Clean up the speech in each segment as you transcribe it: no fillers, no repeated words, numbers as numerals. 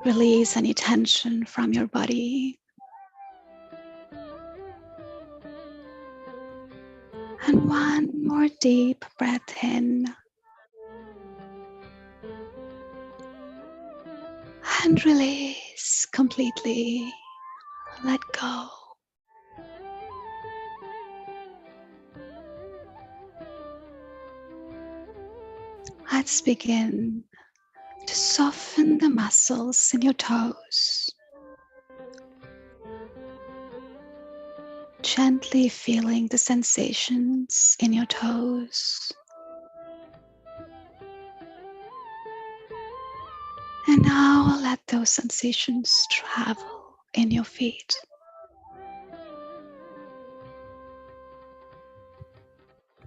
Release any tension from your body. And one more deep breath in. And release completely. Let go. Let's begin to soften the muscles in your toes. Gently feeling the sensations in your toes. And now let those sensations travel in your feet.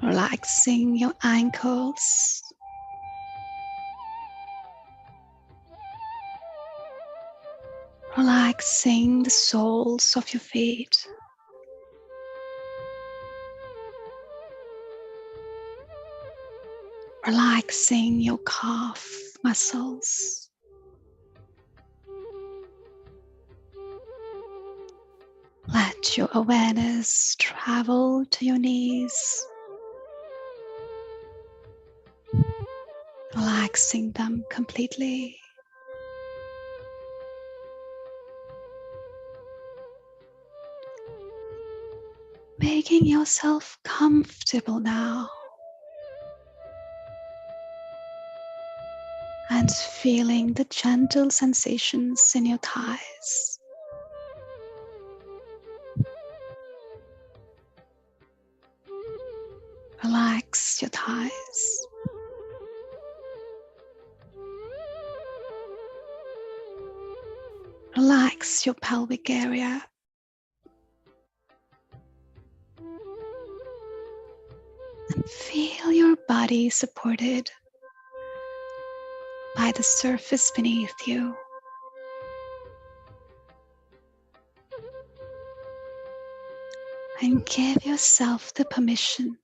Relaxing your ankles. Relaxing the soles of your feet. Relaxing your calf muscles. Let your awareness travel to your knees, relaxing them completely. Making yourself comfortable now. And feeling the gentle sensations in your thighs. Relax your thighs. Relax your pelvic area. And feel your body supported by the surface beneath you. And give yourself the permission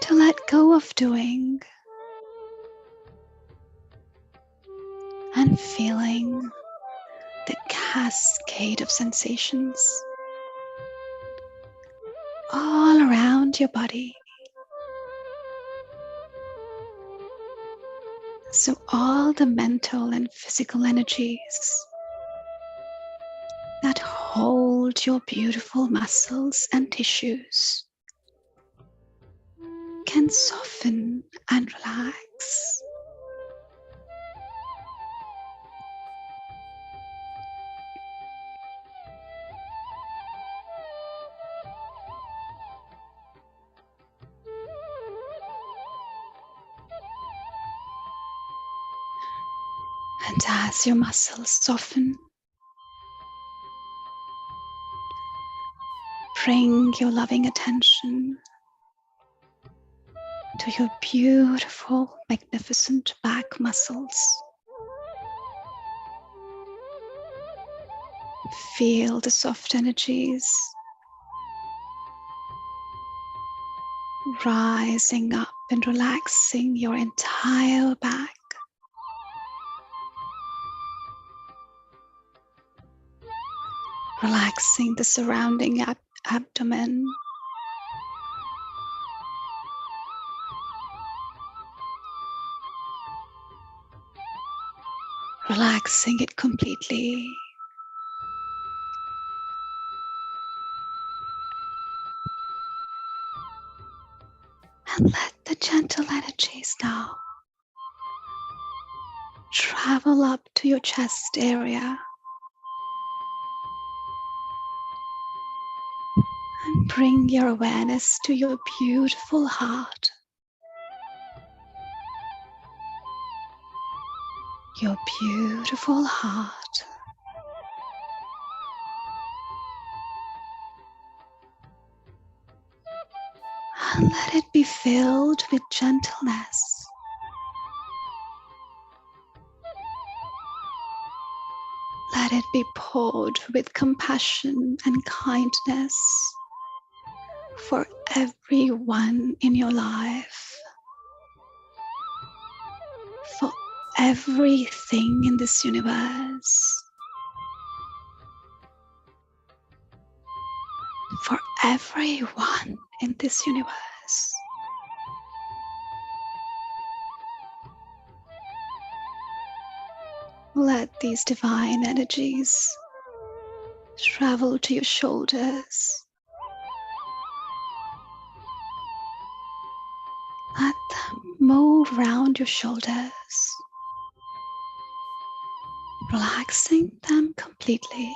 to let go of doing and feeling the cascade of sensations all around your body. So all the mental and physical energies that hold your beautiful muscles and tissues can soften and relax. And as your muscles soften, bring your loving attention to your beautiful, magnificent back muscles. Feel the soft energies rising up and relaxing your entire back. Relaxing the surrounding abdomen. Relaxing it completely. And let the gentle energies now travel up to your chest area. And bring your awareness to your beautiful heart. Your beautiful heart. And let it be filled with gentleness. Let it be poured with compassion and kindness for everyone in your life. everything in this universe, for everyone in this universe. Let these divine energies travel to your shoulders. Let them move around your shoulders, relaxing them completely.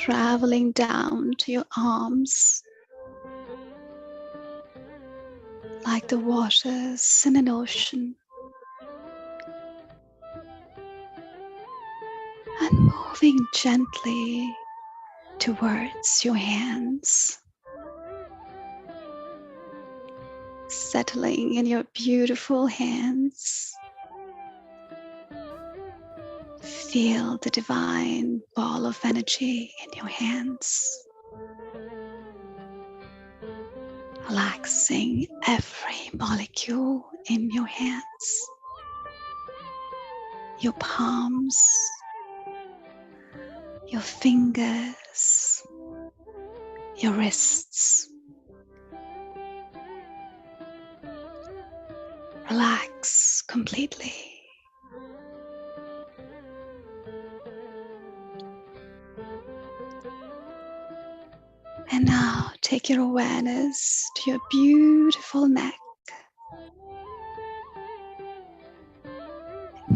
Traveling down to your arms, like the waters in an ocean, and moving gently towards your hands, settling in your beautiful hands. Feel the divine ball of energy in your hands, relaxing every molecule in your hands, your palms, your fingers, your wrists. Relax completely. And now take your awareness to your beautiful neck.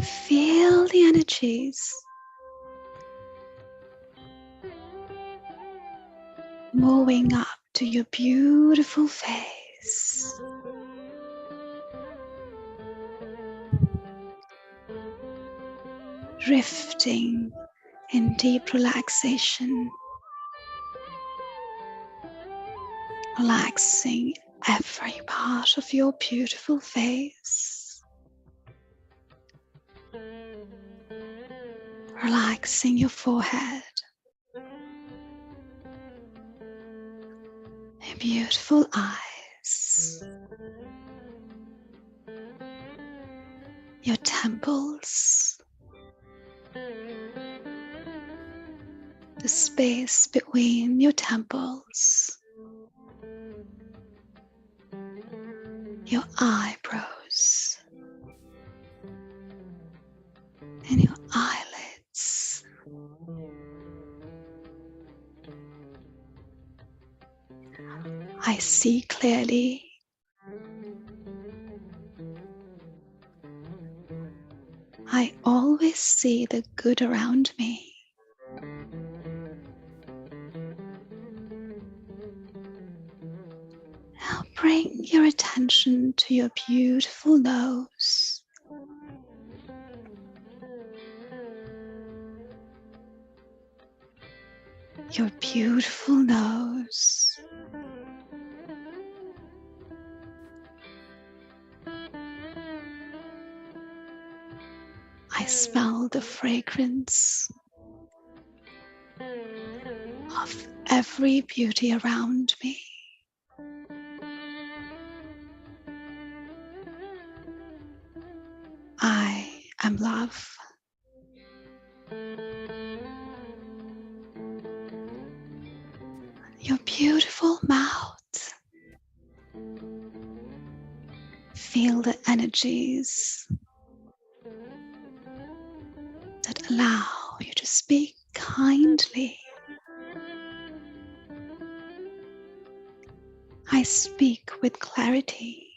Feel the energies moving up to your beautiful face. Drifting in deep relaxation. Relaxing every part of your beautiful face. Relaxing your forehead. Your beautiful eyes. Your temples. The space between your temples. Your eyebrows. And your eyelids. I see clearly. I always see the good around me. Now bring your attention to your beautiful nose. Your beautiful nose. I smell the fragrance of every beauty around me. I am love. Your beautiful mouth. Feel the energies that allow you to speak kindly. I speak with clarity.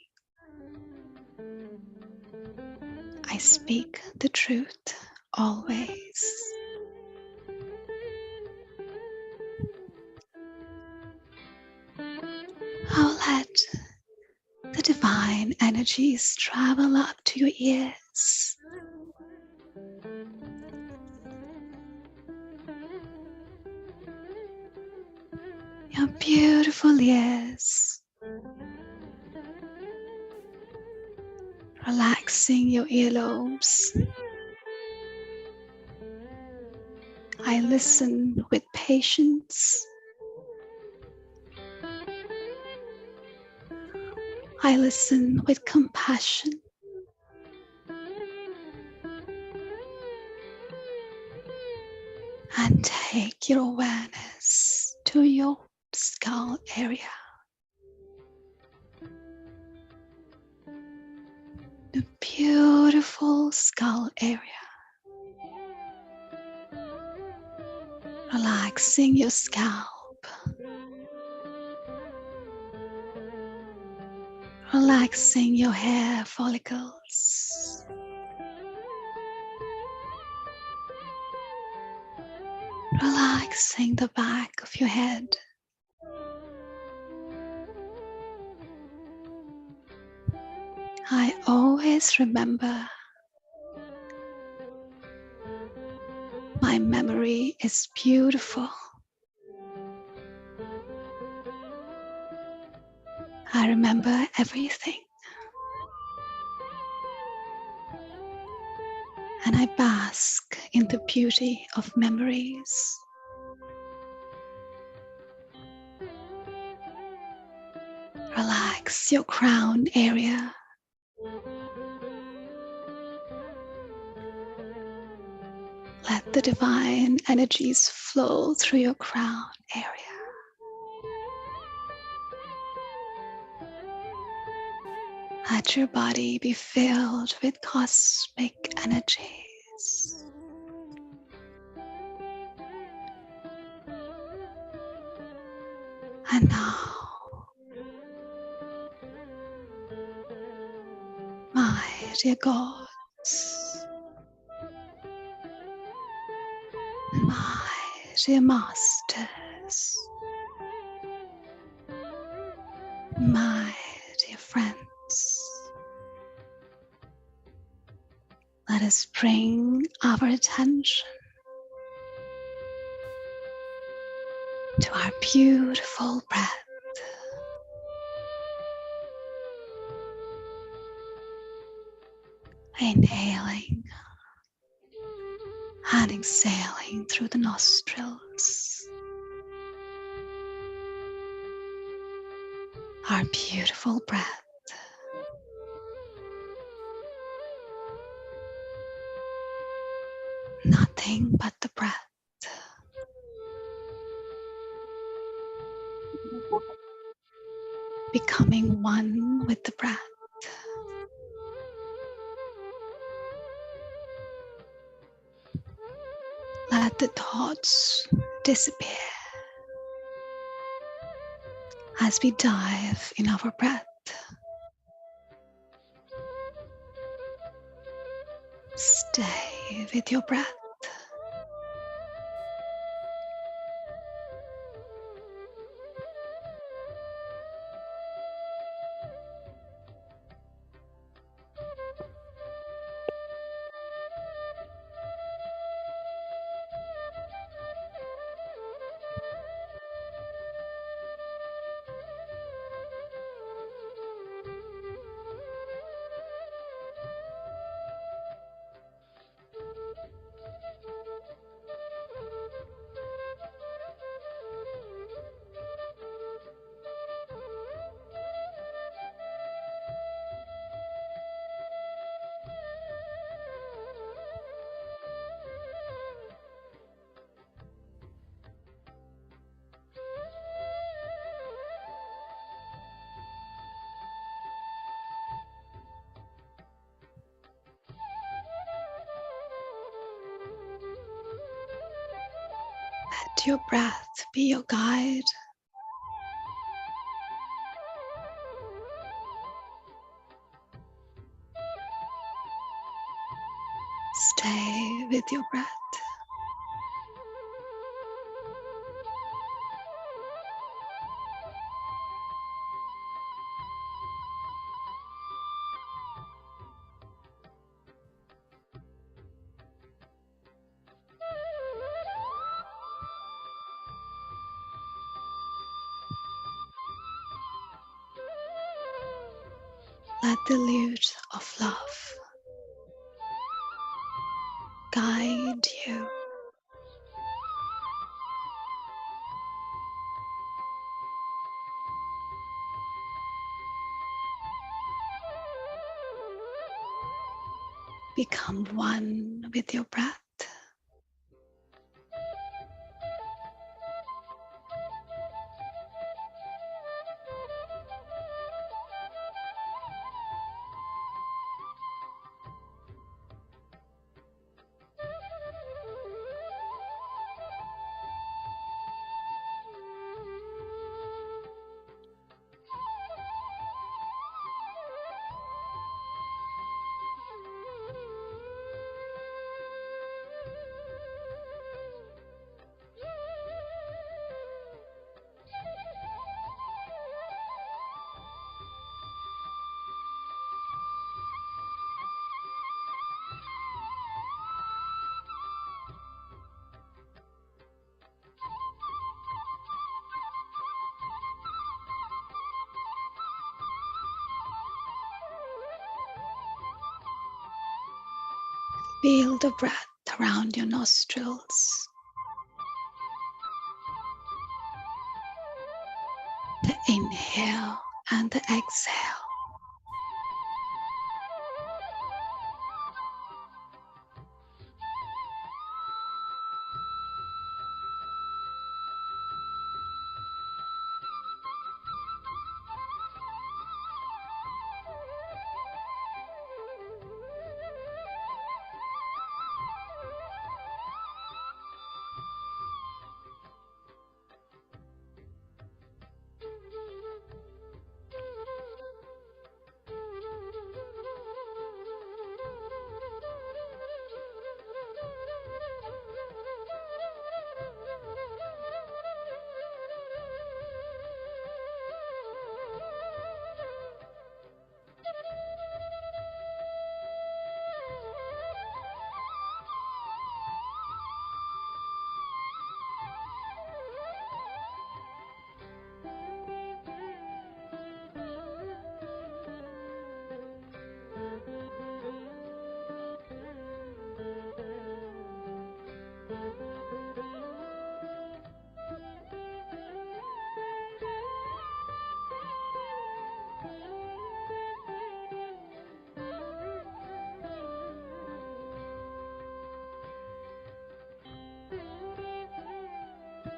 I speak the truth always. I'll let the divine energies travel up to your ears. Your beautiful ears. Relaxing your earlobes. I listen with patience. I listen with compassion. And take your awareness to your skull area. The beautiful skull area. Relaxing your scalp. Relaxing your hair follicles. Relaxing the back of your head. I always remember my memory is beautiful. I remember everything. And I bask in the beauty of memories. Relax your crown area. Let the divine energies flow through your crown area. Let your body be filled with cosmic energies. And now, my dear gods, my dear masters, my dear friends, let us bring our attention to our beautiful breath. Inhaling and exhaling through the nostrils. Our beautiful breath. Nothing but the breath. Becoming one with the breath. Let the thoughts disappear as we dive in our breath. Stay with your breath. Let your breath be your guide. Stay with your breath. Let the lute of love guide you. Become one with your breath. Feel the breath around your nostrils, the inhale and the exhale.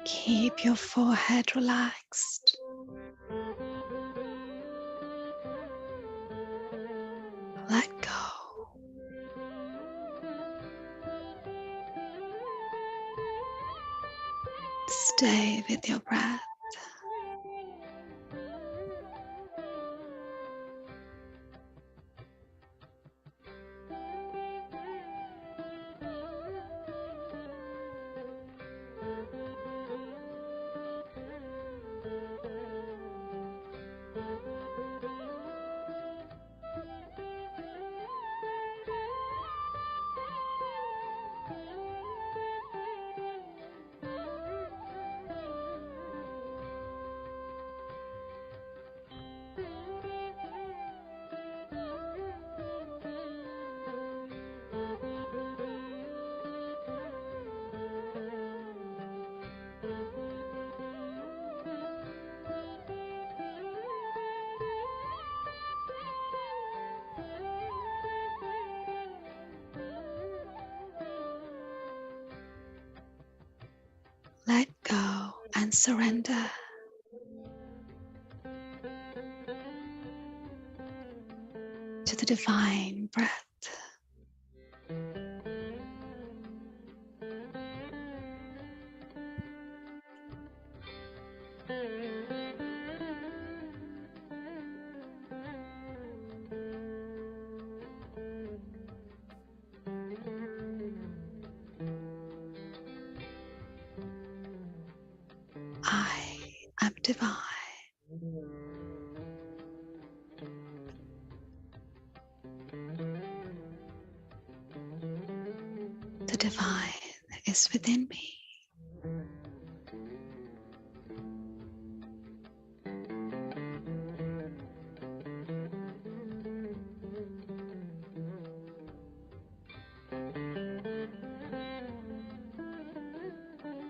Keep your forehead relaxed. Let go. Stay with your breath. Let go and surrender to the divine breath. I am divine. The divine is within me.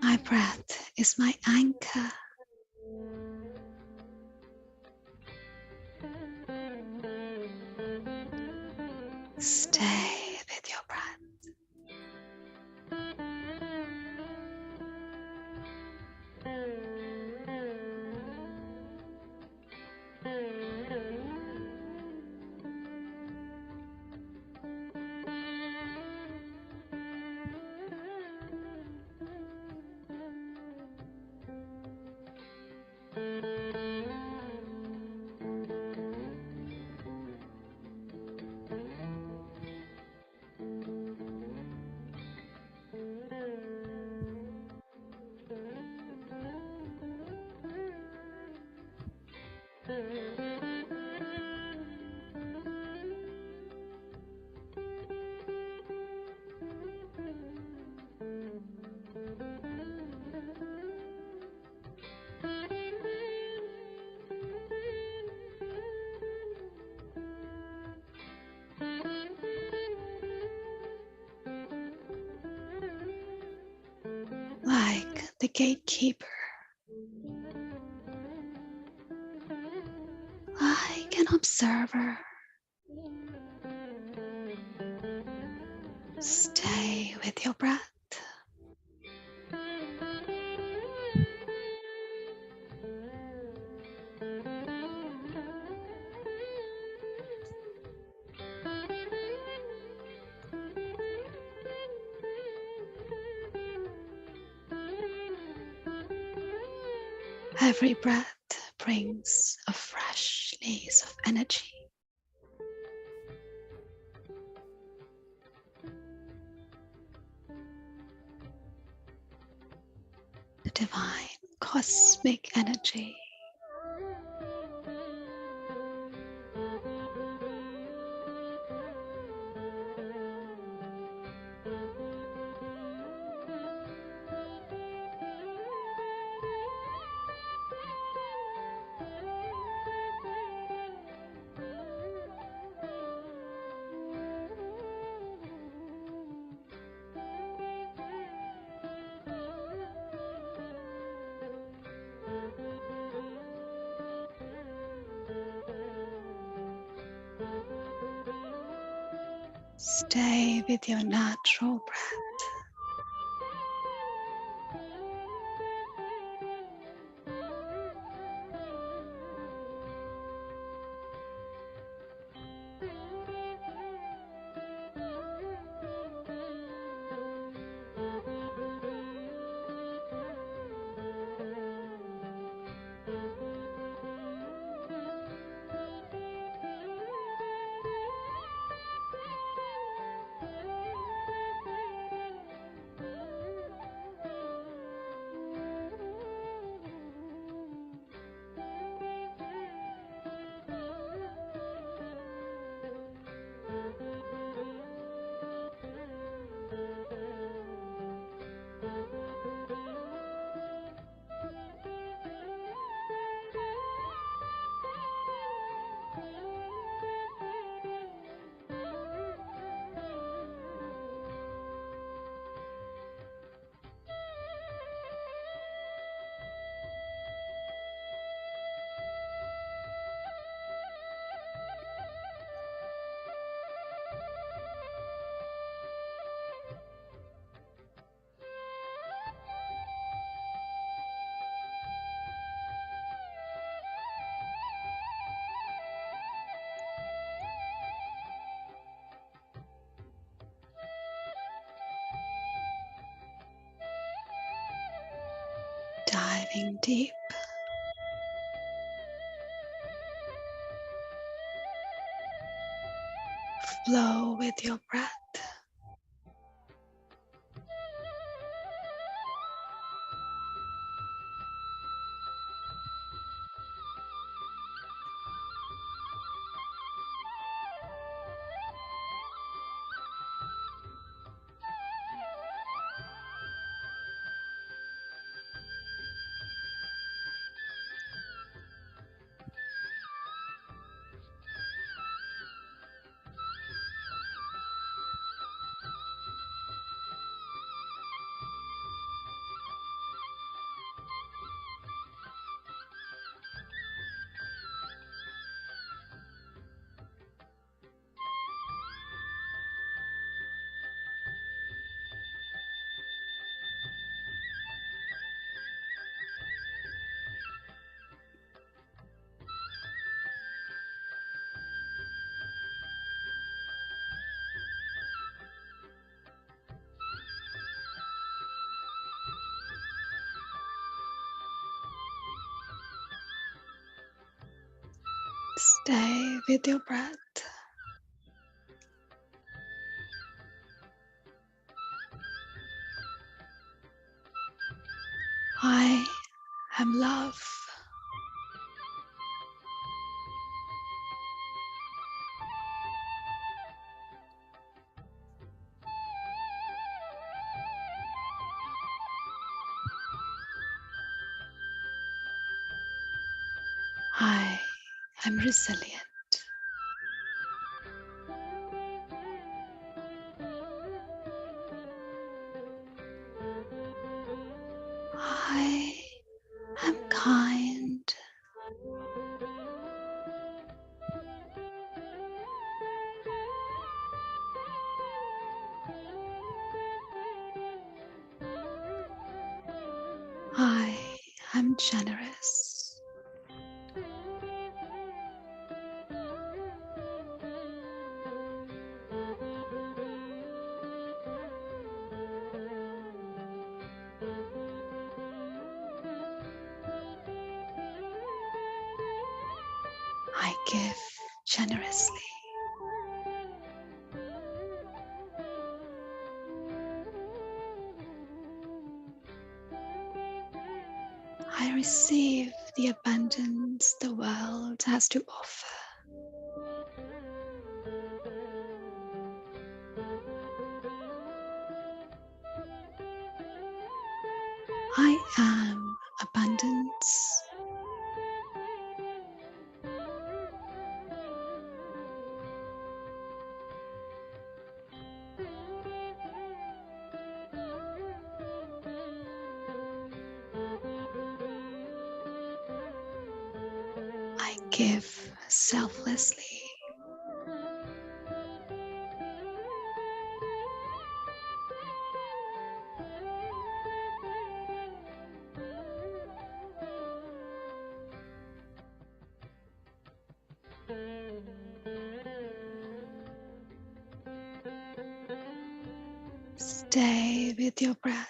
My breath is my anchor. Stay with the gatekeeper, like an observer. Stay with your breath. Every breath brings a fresh release of energy. The divine cosmic energy. Stay with your natural breath. Diving deep. Flow with your breath. Stay with your breath. I am love. I am resilient. generous. I give generously. I receive the abundance the world has to offer. I am abundance. I give selflessly. Stay with your breath.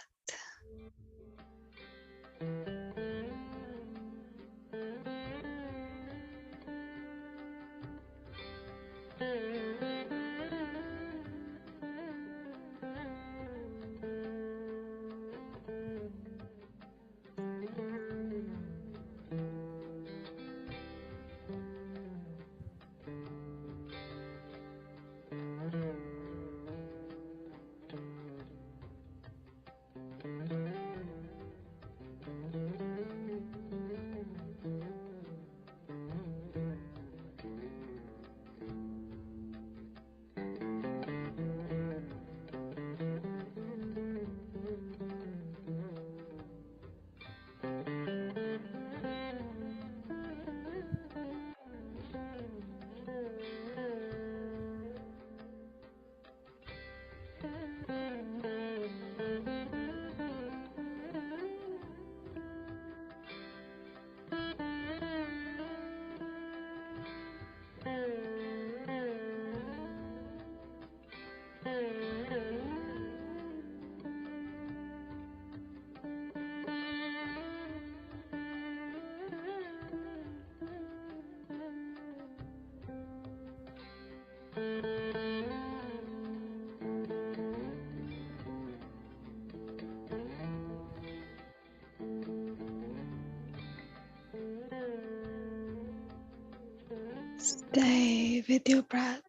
Stay with your breath.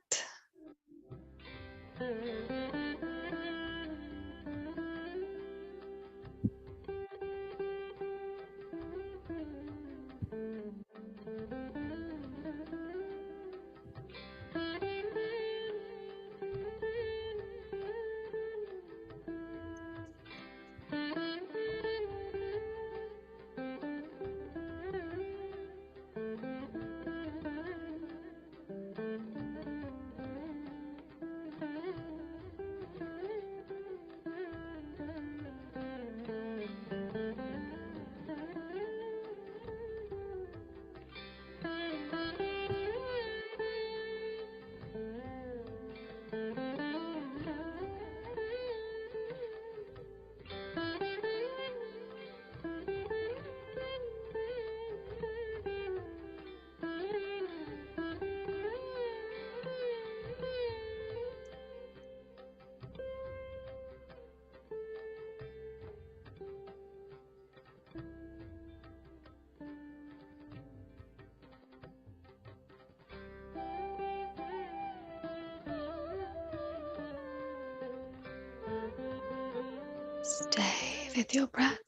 Stay with your breath.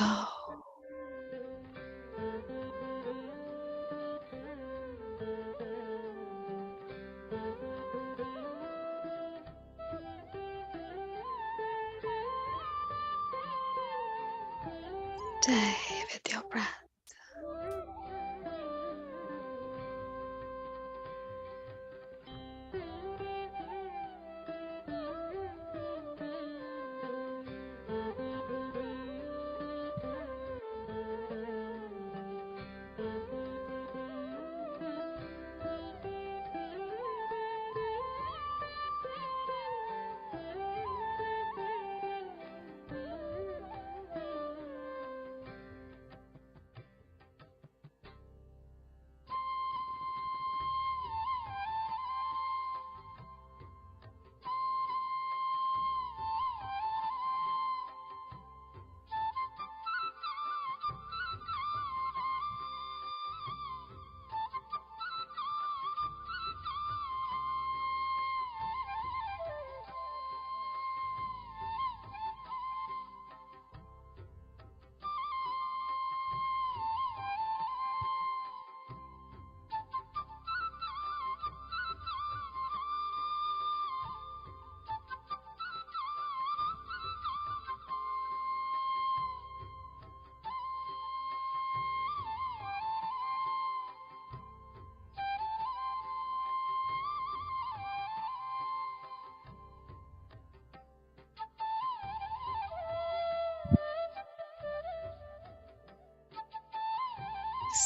go. Stay with your breath.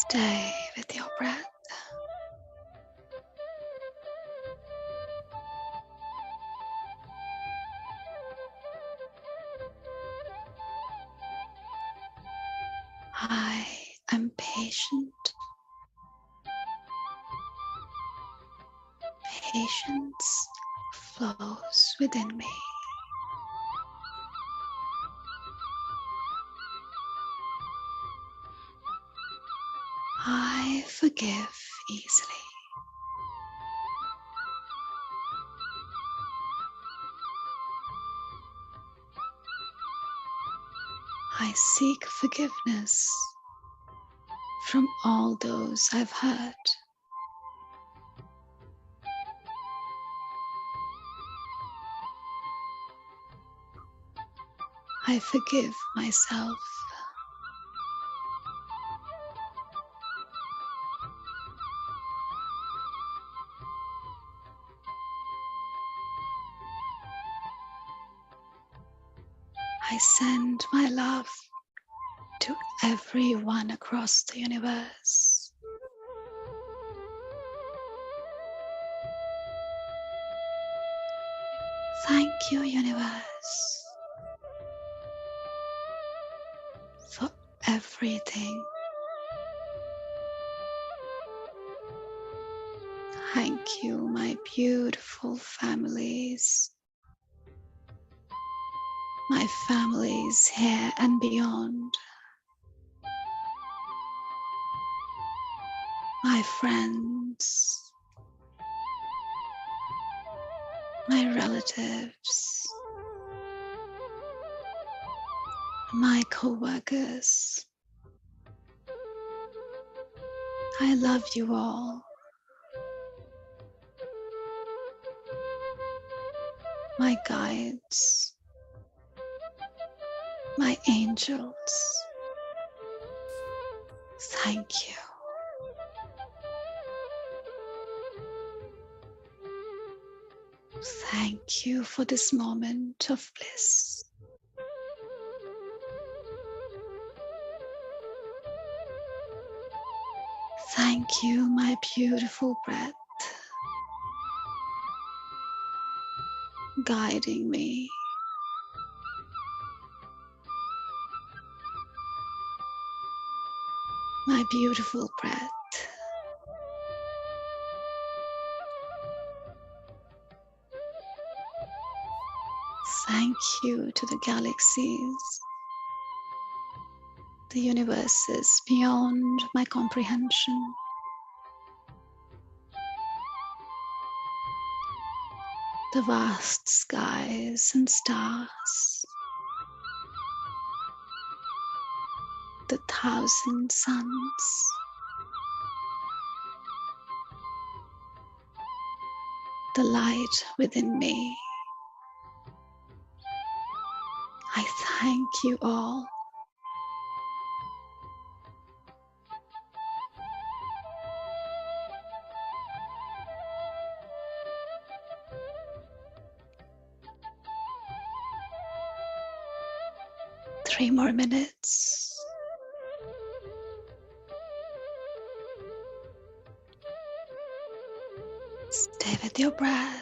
Stay with your breath. I am patient. Patience flows within me. I forgive easily. I seek forgiveness from all those I've hurt. I forgive myself. I send my love to everyone across the universe. Thank you, universe, for everything. Thank you, my beautiful families, my families here and beyond, my friends, my relatives, my co-workers. I love you all. My guides, my angels. Thank you. Thank you for this moment of bliss. Thank you, my beautiful breath, guiding me. My beautiful breath. Thank you to the galaxies, the universes beyond my comprehension. The vast skies and stars. the thousand suns, the light within me. I thank you all. Three more minutes. Stay with your breath.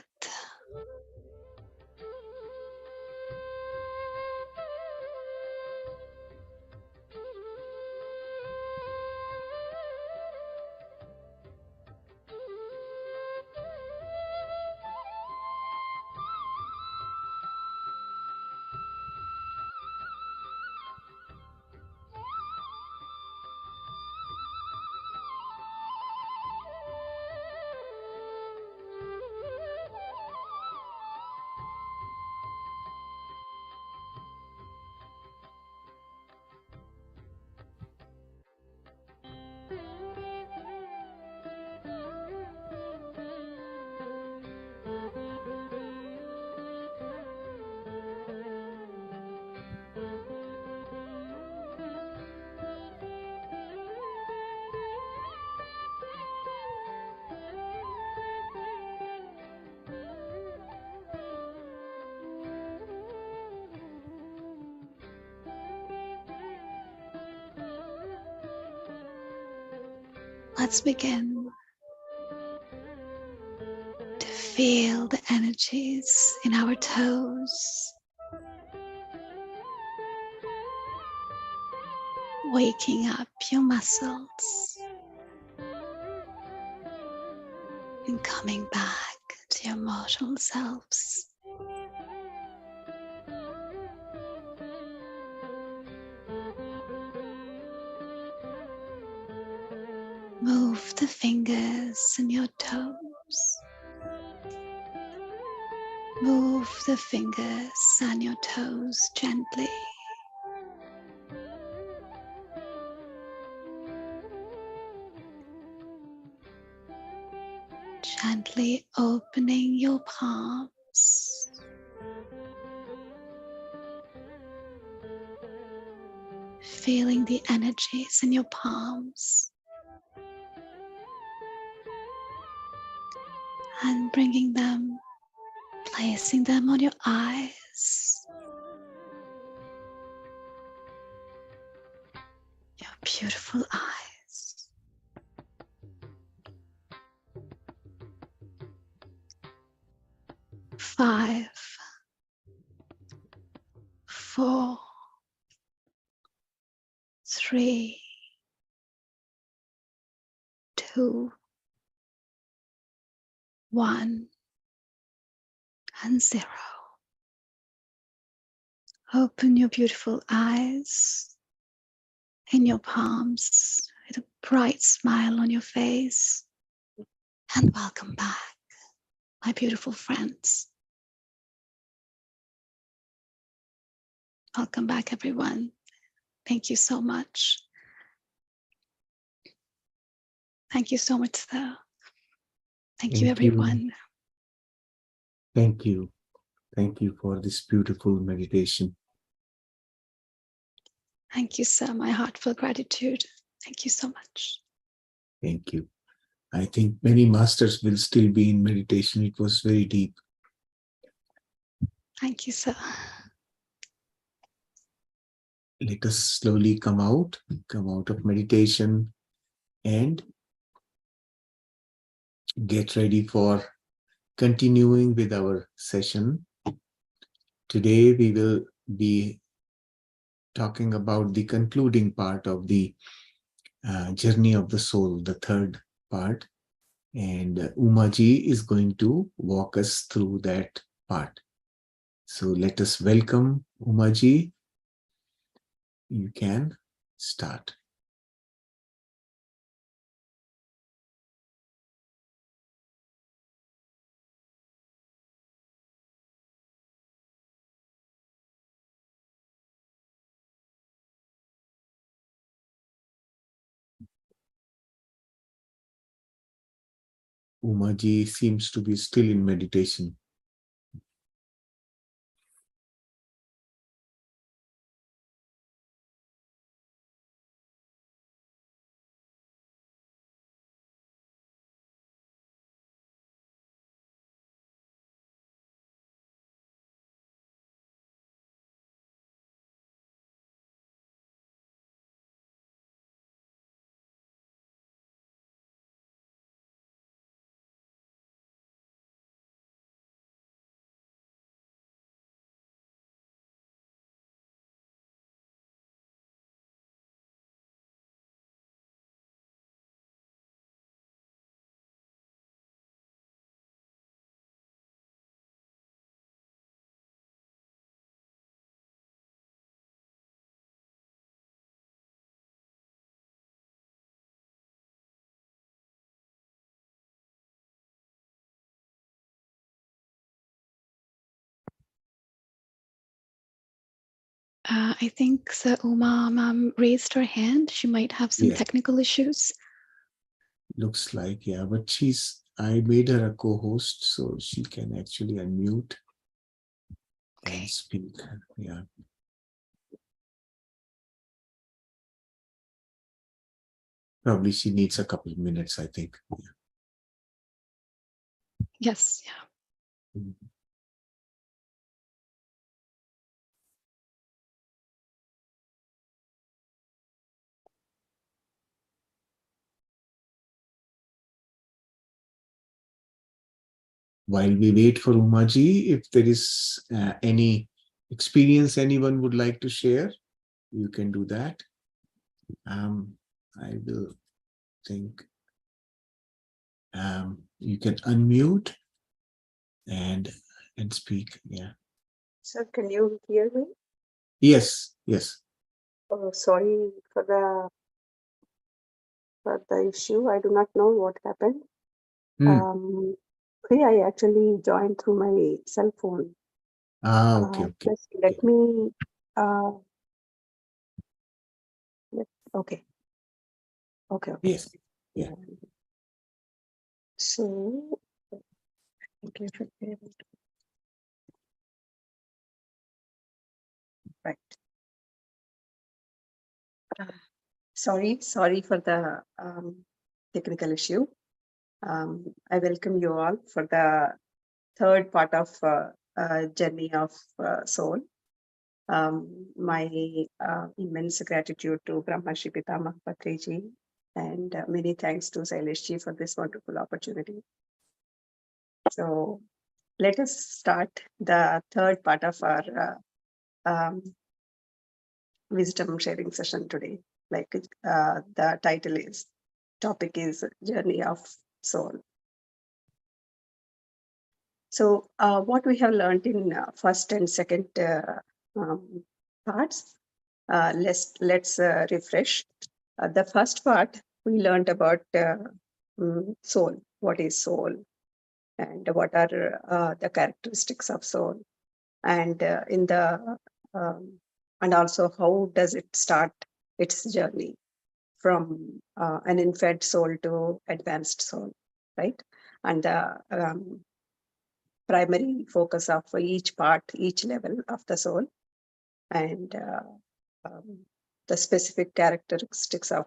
Let's begin to feel the energies in our toes, waking up your muscles and coming back to your emotional selves. Move the fingers in your toes. Move the fingers and your toes gently. Gently opening your palms. Feeling the energies in your palms. And bringing them, placing them on your eyes. Your beautiful eyes. 5, 4, 3, 2, 1, and 0. Open your beautiful eyes in your palms with a bright smile on your face. And welcome back, my beautiful friends. Welcome back, everyone. Thank you so much. Thank you so much, though. Thank you, everyone. Thank you. Thank you for this beautiful meditation. Thank you, sir. My heartfelt gratitude. Thank you so much. Thank you. I think many masters will still be in meditation. It was very deep. Thank you, sir. Let us slowly come out of meditation and get ready for continuing with our session. Today we will be talking about the concluding part of the journey of the soul, the third part. And Umaji is going to walk us through that part. So let us welcome Umaji. You can start. Umaji seems to be still in meditation. I think the Uma ma'am raised her hand. She might have some Yes, technical issues. looks like, yeah. But I made her a co-host, so she can actually unmute Okay. and speak. Yeah. Probably she needs a couple of minutes, I think. Yeah. Yes, yeah. Mhm. While we wait for Umaji, if there is any experience anyone would like to share, you can do that. I will think you can unmute and speak. Yeah. Sir, can you hear me? Yes. Yes. Oh, sorry for the issue. I do not know what happened. Hmm. I actually joined through my cell phone. Okay. Okay. Just let me. Okay. Okay. Yes. Yeah. So, okay, right. Sorry for the technical issue. I welcome you all for the third part of journey of soul. My immense gratitude to Brahmarshi Pitama Patriji and many thanks to Saileshji for this wonderful opportunity. So let us start the third part of our wisdom sharing session today. Like the topic is Journey of Soul. So what we have learned in first and second parts, let's refresh. The first part, we learned about soul. What is soul? And what are the characteristics of soul? And and also how does it start its journey from an infant soul to advanced soul, right? And the primary focus of each part, each level of the soul, and the specific characteristics of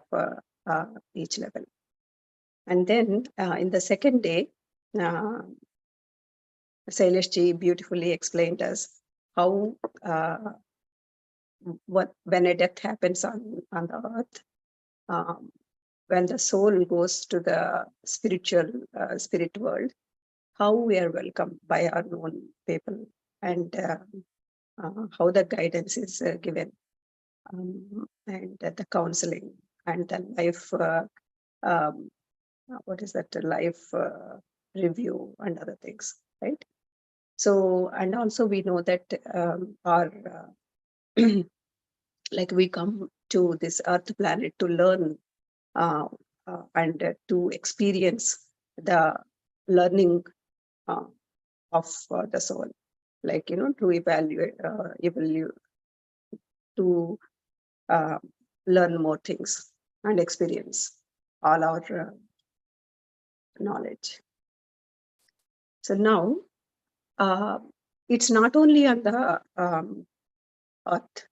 each level. And then in the second day, Saileshji beautifully explained us how when a death happens on the earth, when the soul goes to the spirit world, how we are welcomed by our known people, and how the guidance is given, and the counseling and the life, what is that, life review and other things, right? So, and also we know that our, like we come to this earth planet to learn and to experience the learning of the soul, like, to evaluate, to learn more things and experience all our knowledge. So now it's not only on the earth.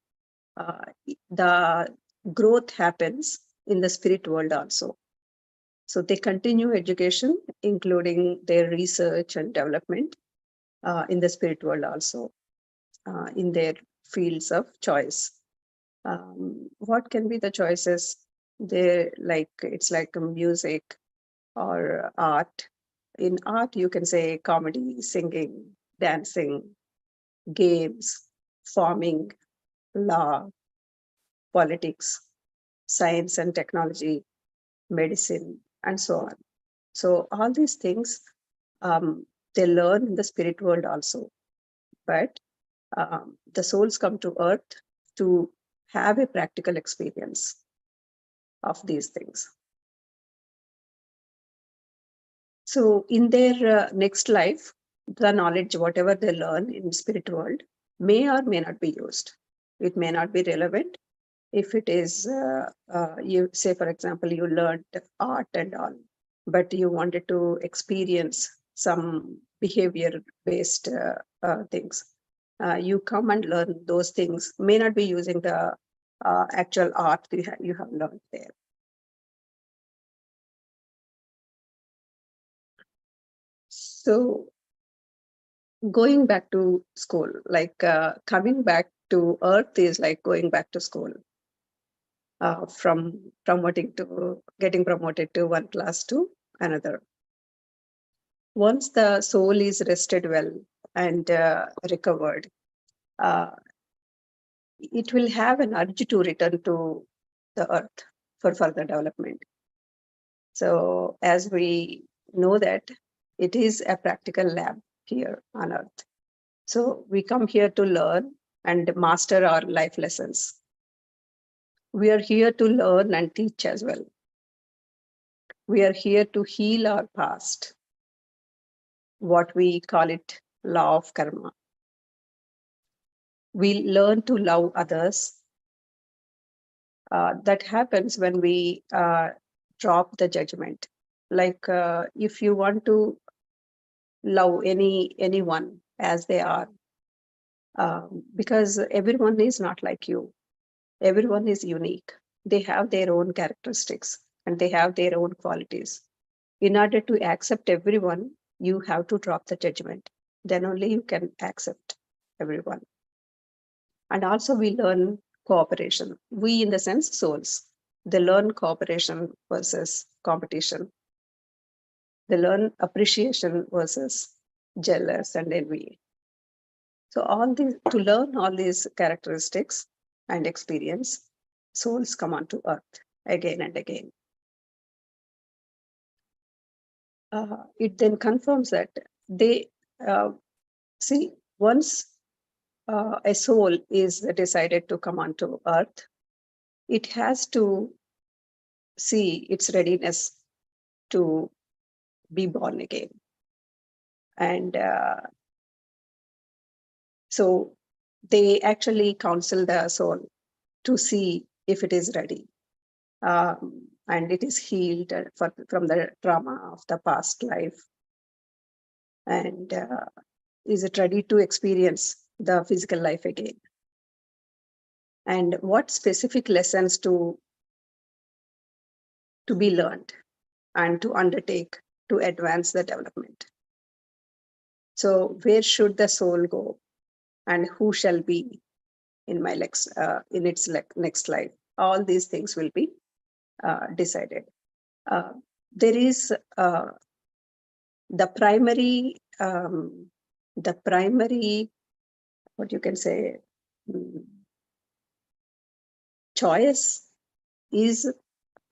The growth happens in the spirit world also. So they continue education, including their research and development in the spirit world also, in their fields of choice. What can be the choices? It's like music or art. In art, you can say comedy, singing, dancing, games, farming, law, politics, science and technology, medicine, and so on. So all these things they learn in the spirit world also. But the souls come to earth to have a practical experience of these things. So in their next life, the knowledge, whatever they learn in spirit world, may or may not be used. It may not be relevant. If it is, you say, for example, you learned art and all, but you wanted to experience some behavior-based things. You come and learn those things, may not be using the actual art you have learned there. So going back to school, like coming back to earth is like going back to school. From getting promoted to one class to another. Once the soul is rested well and recovered, it will have an urge to return to the earth for further development. So as we know that it is a practical lab here on earth. So we come here to learn and master our life lessons. We are here to learn and teach as well. We are here to heal our past, what we call it law of karma. We learn to love others. That happens when we drop the judgment. Like if you want to love anyone as they are, because everyone is not like you. Everyone is unique. They have their own characteristics and they have their own qualities. In order to accept everyone, you have to drop the judgment. Then only you can accept everyone. And also we learn cooperation. We, in the sense, souls. They learn cooperation versus competition. They learn appreciation versus jealous and envy. So to learn all these characteristics and experience, souls come onto earth again and again. It then confirms that they see once a soul is decided to come onto earth, it has to see its readiness to be born again. And so they actually counsel the soul to see if it is ready. And it is healed from the trauma of the past life. And is it ready to experience the physical life again? And what specific lessons to be learned and to undertake to advance the development? So where should the soul go, and who shall be in its next life? All these things will be decided. There is the primary, what you can say, choice is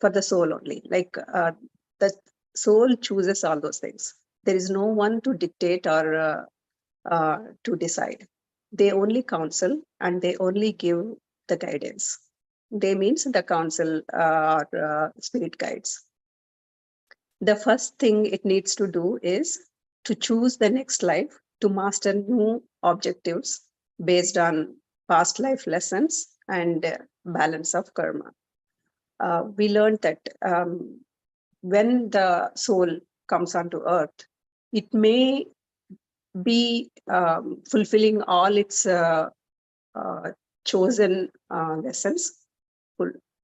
for the soul only. Like the soul chooses all those things. There is no one to dictate or to decide. They only counsel and they only give the guidance. They means the counsel or spirit guides. The first thing it needs to do is to choose the next life to master new objectives based on past life lessons and balance of karma. We learned that when the soul comes onto earth, it may be fulfilling all its chosen lessons,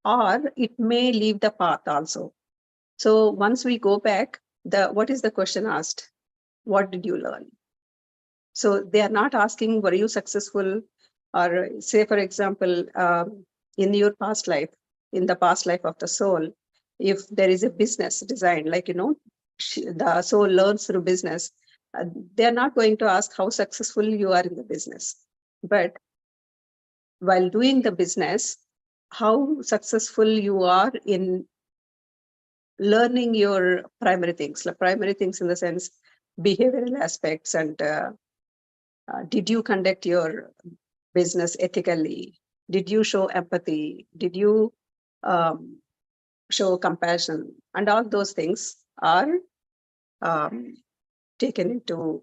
or it may leave the path also. So once we go back, what is the question asked? What did you learn? So they are not asking, were you successful? Or say, for example, in your past life, in the past life of the soul, if there is a business design, like, the soul learns through business, they're not going to ask how successful you are in the business. But while doing the business, how successful you are in learning your primary things in the sense, behavioral aspects, and did you conduct your business ethically? Did you show empathy? Did you show compassion? And all those things are taken into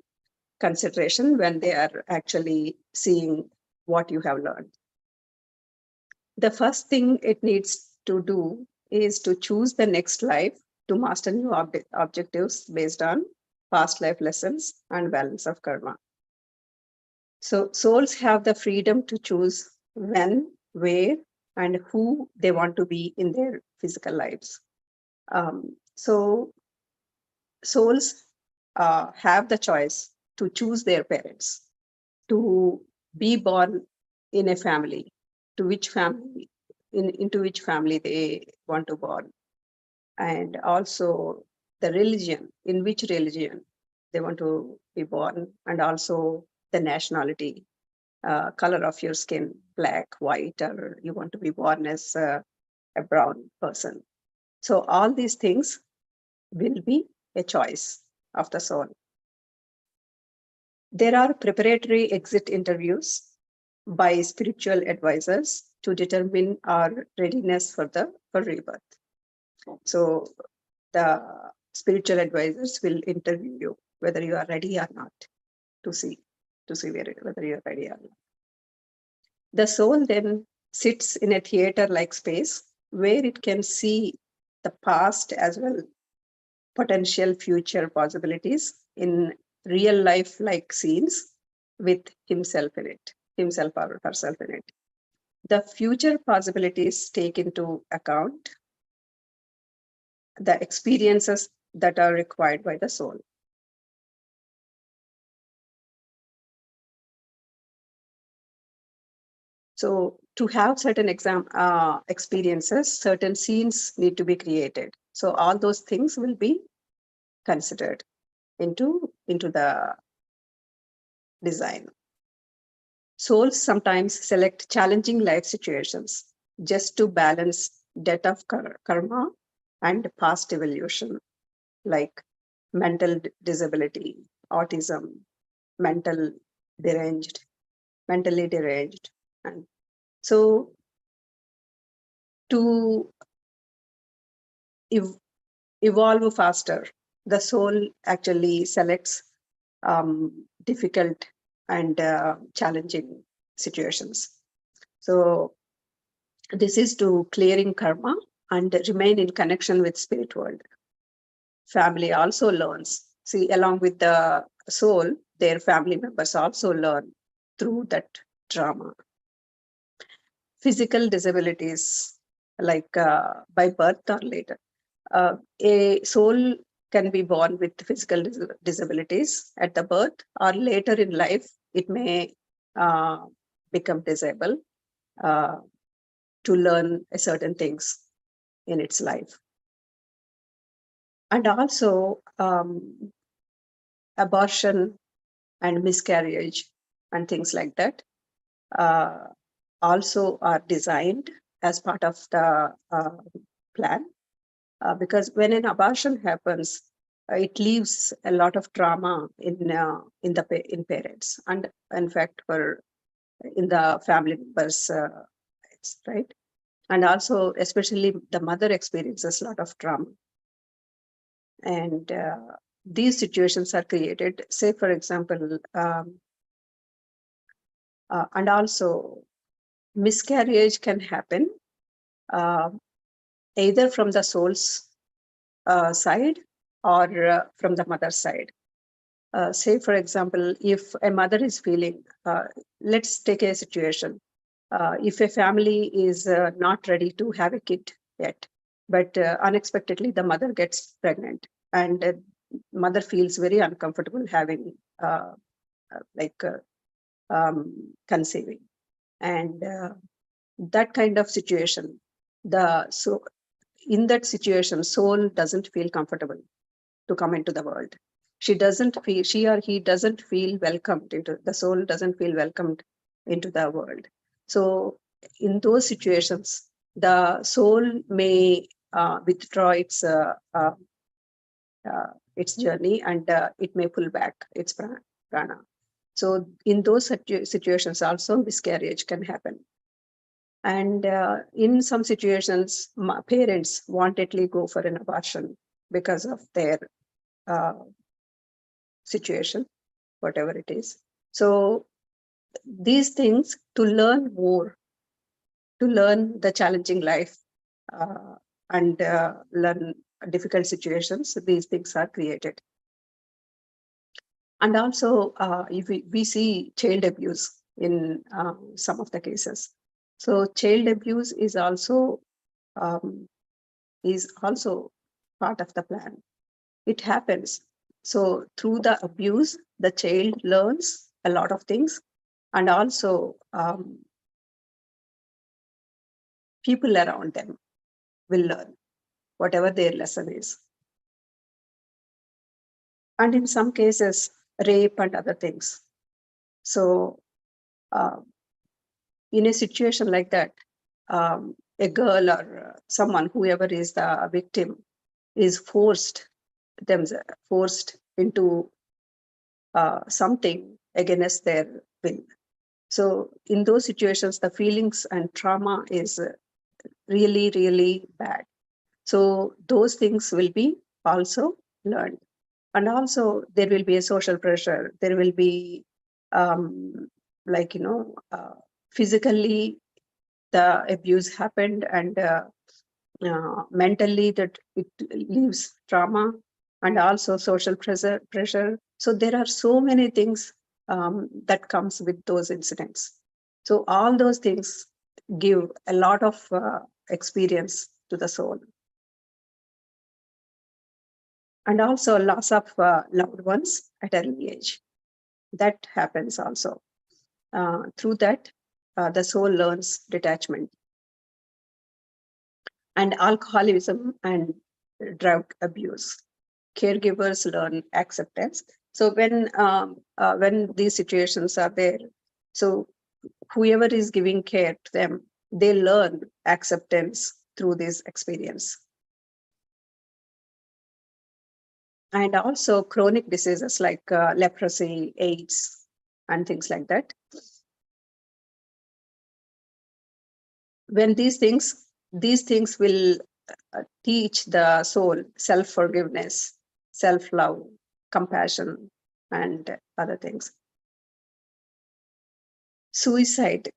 consideration when they are actually seeing what you have learned. The first thing it needs to do is to choose the next life to master new objectives based on past life lessons and balance of karma. So souls have the freedom to choose when, where, and who they want to be in their physical lives. So souls have the choice to choose their parents, to be born in a family, into which family they want to born, and also the religion, in which religion they want to be born, and also the nationality, color of your skin, black, white, or you want to be born as a brown person. So all these things will be a choice of the soul. There are preparatory exit interviews by spiritual advisors to determine our readiness for rebirth. So the spiritual advisors will interview you whether you are ready or not, to see whether you are ready or not. The soul then sits in a theater-like space where it can see the past as well potential future possibilities in real life like scenes with himself or herself in it. The future possibilities take into account the experiences that are required by the soul. So to have certain experiences, certain scenes need to be created. So all those things will be considered into the design. Souls sometimes select challenging life situations just to balance debt of karma and past evolution, like mental disability, autism, mentally deranged. And so to evolve faster, the soul actually selects difficult and challenging situations. So this is to clearing karma and remain in connection with spirit world. Family also learns. See, along with the soul, their family members also learn through that drama. Physical disabilities, like by birth or later. A soul can be born with physical disabilities at the birth, or later in life, it may become disabled to learn certain things in its life. And also abortion and miscarriage and things like that also are designed as part of the plan. Because when an abortion happens, it leaves a lot of trauma in parents, and in fact in the family members, right? And also, especially the mother experiences a lot of trauma. And these situations are created, say, for example, and also miscarriage can happen either from the soul's side or from the mother's side. say, for example, if a mother is feeling, let's take a situation. If a family is not ready to have a kid yet, but unexpectedly the mother gets pregnant, and mother feels very uncomfortable having conceiving, and that kind of situation, in that situation, soul doesn't feel comfortable to come into the world. She or he doesn't feel welcomed into the soul, doesn't feel welcomed into the world. So in those situations, the soul may withdraw its journey, and it may pull back its prana. So in those situations also miscarriage can happen. And in some situations, parents wantedly go for an abortion because of their situation, whatever it is. So these things, to learn more, to learn the challenging life and learn difficult situations, these things are created. And also, if we see child abuse in some of the cases. So child abuse is also part of the plan. It happens. So through the abuse, the child learns a lot of things, and also people around them will learn whatever their lesson is. And in some cases, rape and other things. So in a situation like that, a girl or someone, whoever is the victim, is forced into something against their will. So in those situations, the feelings and trauma is really, really bad. So those things will be also learned. And also there will be a social pressure. There will be physically the abuse happened, and mentally that it leaves trauma, and also social pressure. So there are so many things that comes with those incidents. So all those things give a lot of experience to the soul. And also loss of loved ones at early age. That happens also. Through that, the soul learns detachment. And alcoholism and drug abuse. Caregivers learn acceptance. So when these situations are there, so whoever is giving care to them, they learn acceptance through this experience. And also chronic diseases like leprosy, AIDS, and things like that. When these things will teach the soul self-forgiveness, self-love, compassion, and other things. Suicide.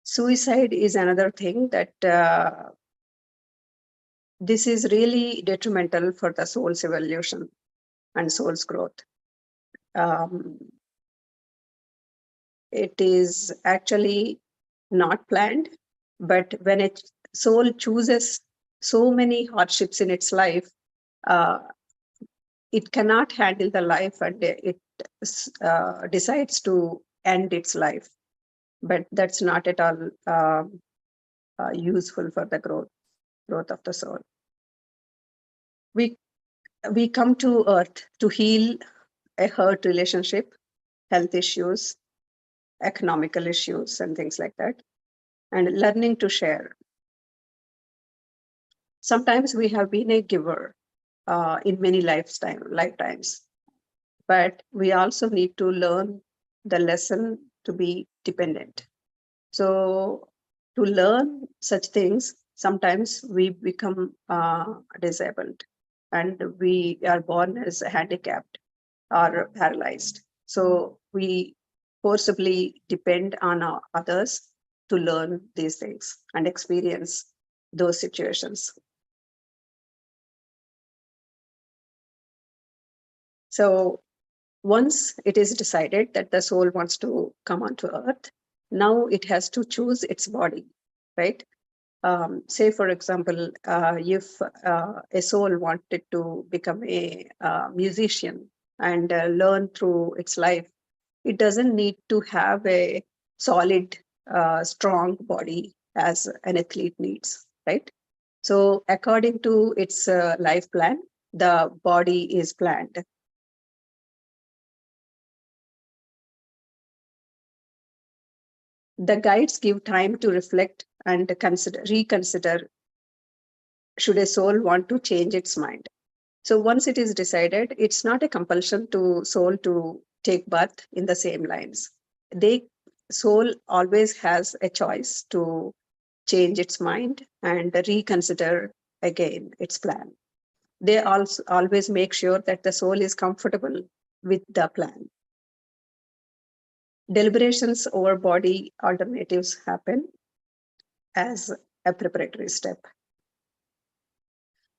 Suicide is another thing that this is really detrimental for the soul's evolution and soul's growth. It is actually not planned, but when a soul chooses so many hardships in its life, it cannot handle the life, and it decides to end its life. But that's not at all useful for the growth of the soul. We come to earth to heal a hurt relationship, health issues, economical issues, and things like that, and learning to share. Sometimes we have been a giver in many lifetimes, but we also need to learn the lesson to be dependent. So to learn such things, sometimes we become disabled, and we are born as handicapped or paralyzed. So we forcibly depend on others to learn these things and experience those situations. So once it is decided that the soul wants to come onto earth, now it has to choose its body, right? Say, for example, if a soul wanted to become a musician and learn through its life, it doesn't need to have a solid, strong body as an athlete needs, right? So according to its life plan, the body is planned. The guides give time to reflect and reconsider should a soul want to change its mind. So once it is decided, it's not a compulsion to soul to take birth in the same lines. Soul always has a choice to change its mind and reconsider again its plan. They also always make sure that the soul is comfortable with the plan. Deliberations over body alternatives happen as a preparatory step.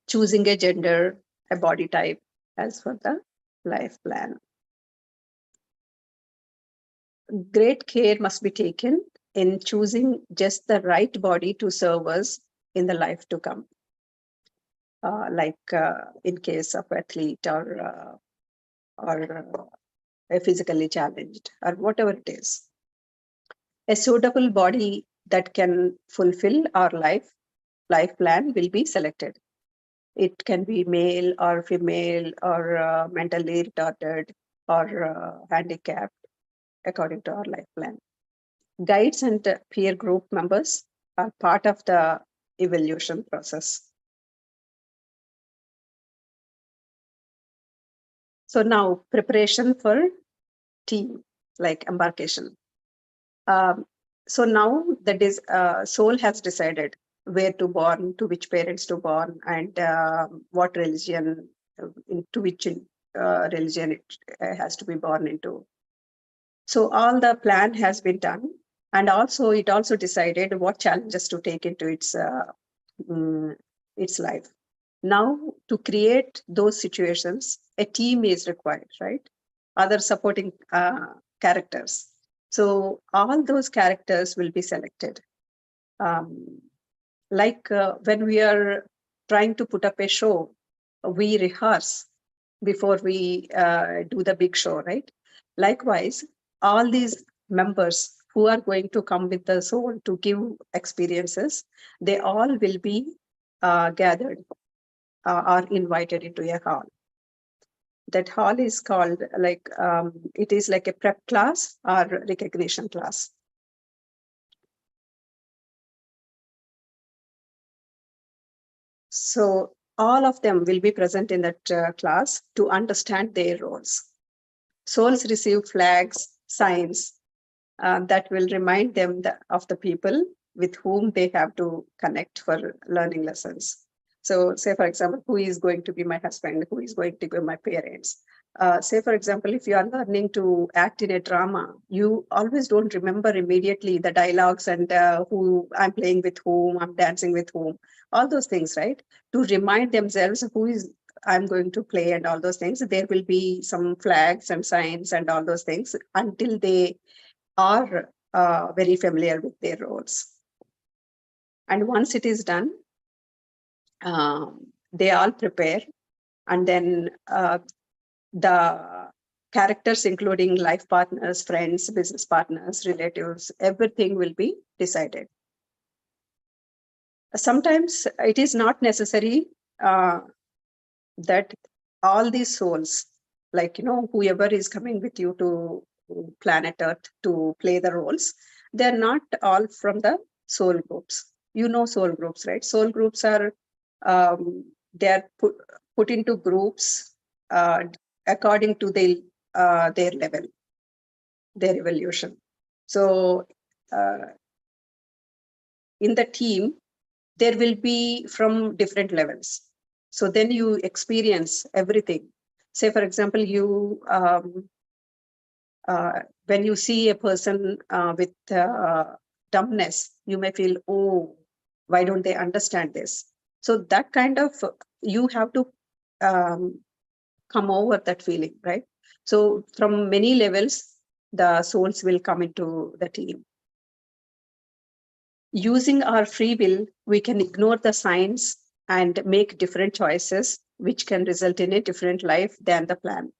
Choosing a gender, a body type as per the life plan. Great care must be taken in choosing just the right body to serve us in the life to come. In case of athlete or a physically challenged or whatever it is. A suitable body that can fulfill our life plan will be selected. It can be male or female or mentally retarded or handicapped according to our life plan. Guides and peer group members are part of the evaluation process. So now preparation for team, like embarkation. So now that is soul has decided where to born, to which parents to born, and what religion, into which religion it has to be born into. So all the plan has been done, and also it also decided what challenges to take into its life. Now, to create those situations, a team is required, right? Other supporting characters. So all those characters will be selected. When we are trying to put up a show, we rehearse before we do the big show, right? Likewise, all these members who are going to come with the soul to give experiences, they all will be gathered or invited into a hall. That hall is called it is like a prep class or recognition class. So all of them will be present in that class to understand their roles. Souls receive flags, signs that will remind them of the people with whom they have to connect for learning lessons. So say, for example, who is going to be my husband, who is going to be my parents. Say, for example, if you are learning to act in a drama, you always don't remember immediately the dialogues and who I'm playing with whom, I'm dancing with whom, all those things, right? To remind themselves who is I'm going to play and all those things, there will be some flags and signs and all those things until they are very familiar with their roles. And once it is done, they all prepare, and then the characters, including life partners, friends, business partners, relatives, everything will be decided. Sometimes it is not necessary that all these souls, whoever is coming with you to planet Earth to play the roles, they're not all from the soul groups. Soul groups, right? Soul groups are they're put into groups according to their level, their evolution. So in the team, there will be from different levels. So then you experience everything. Say, for example, when you see a person with dumbness, you may feel, oh, why don't they understand this? So that kind of, you have to come over that feeling, right? So from many levels, the souls will come into the team. Using our free will, we can ignore the signs and make different choices, which can result in a different life than the plan.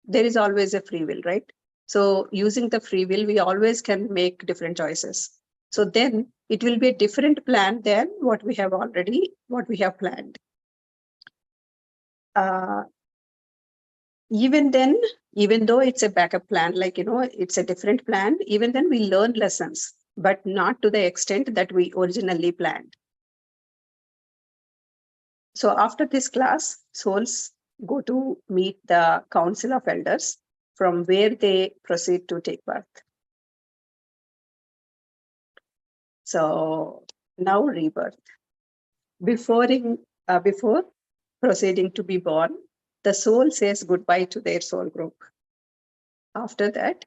There is always a free will, right? So using the free will, we always can make different choices. So then it will be a different plan than what we have planned. Even then, even though it's a backup plan, like, it's a different plan, even then we learn lessons, but not to the extent that we originally planned. So after this class, souls go to meet the Council of Elders, from where they proceed to take birth. So now rebirth. Before proceeding to be born, the soul says goodbye to their soul group. After that,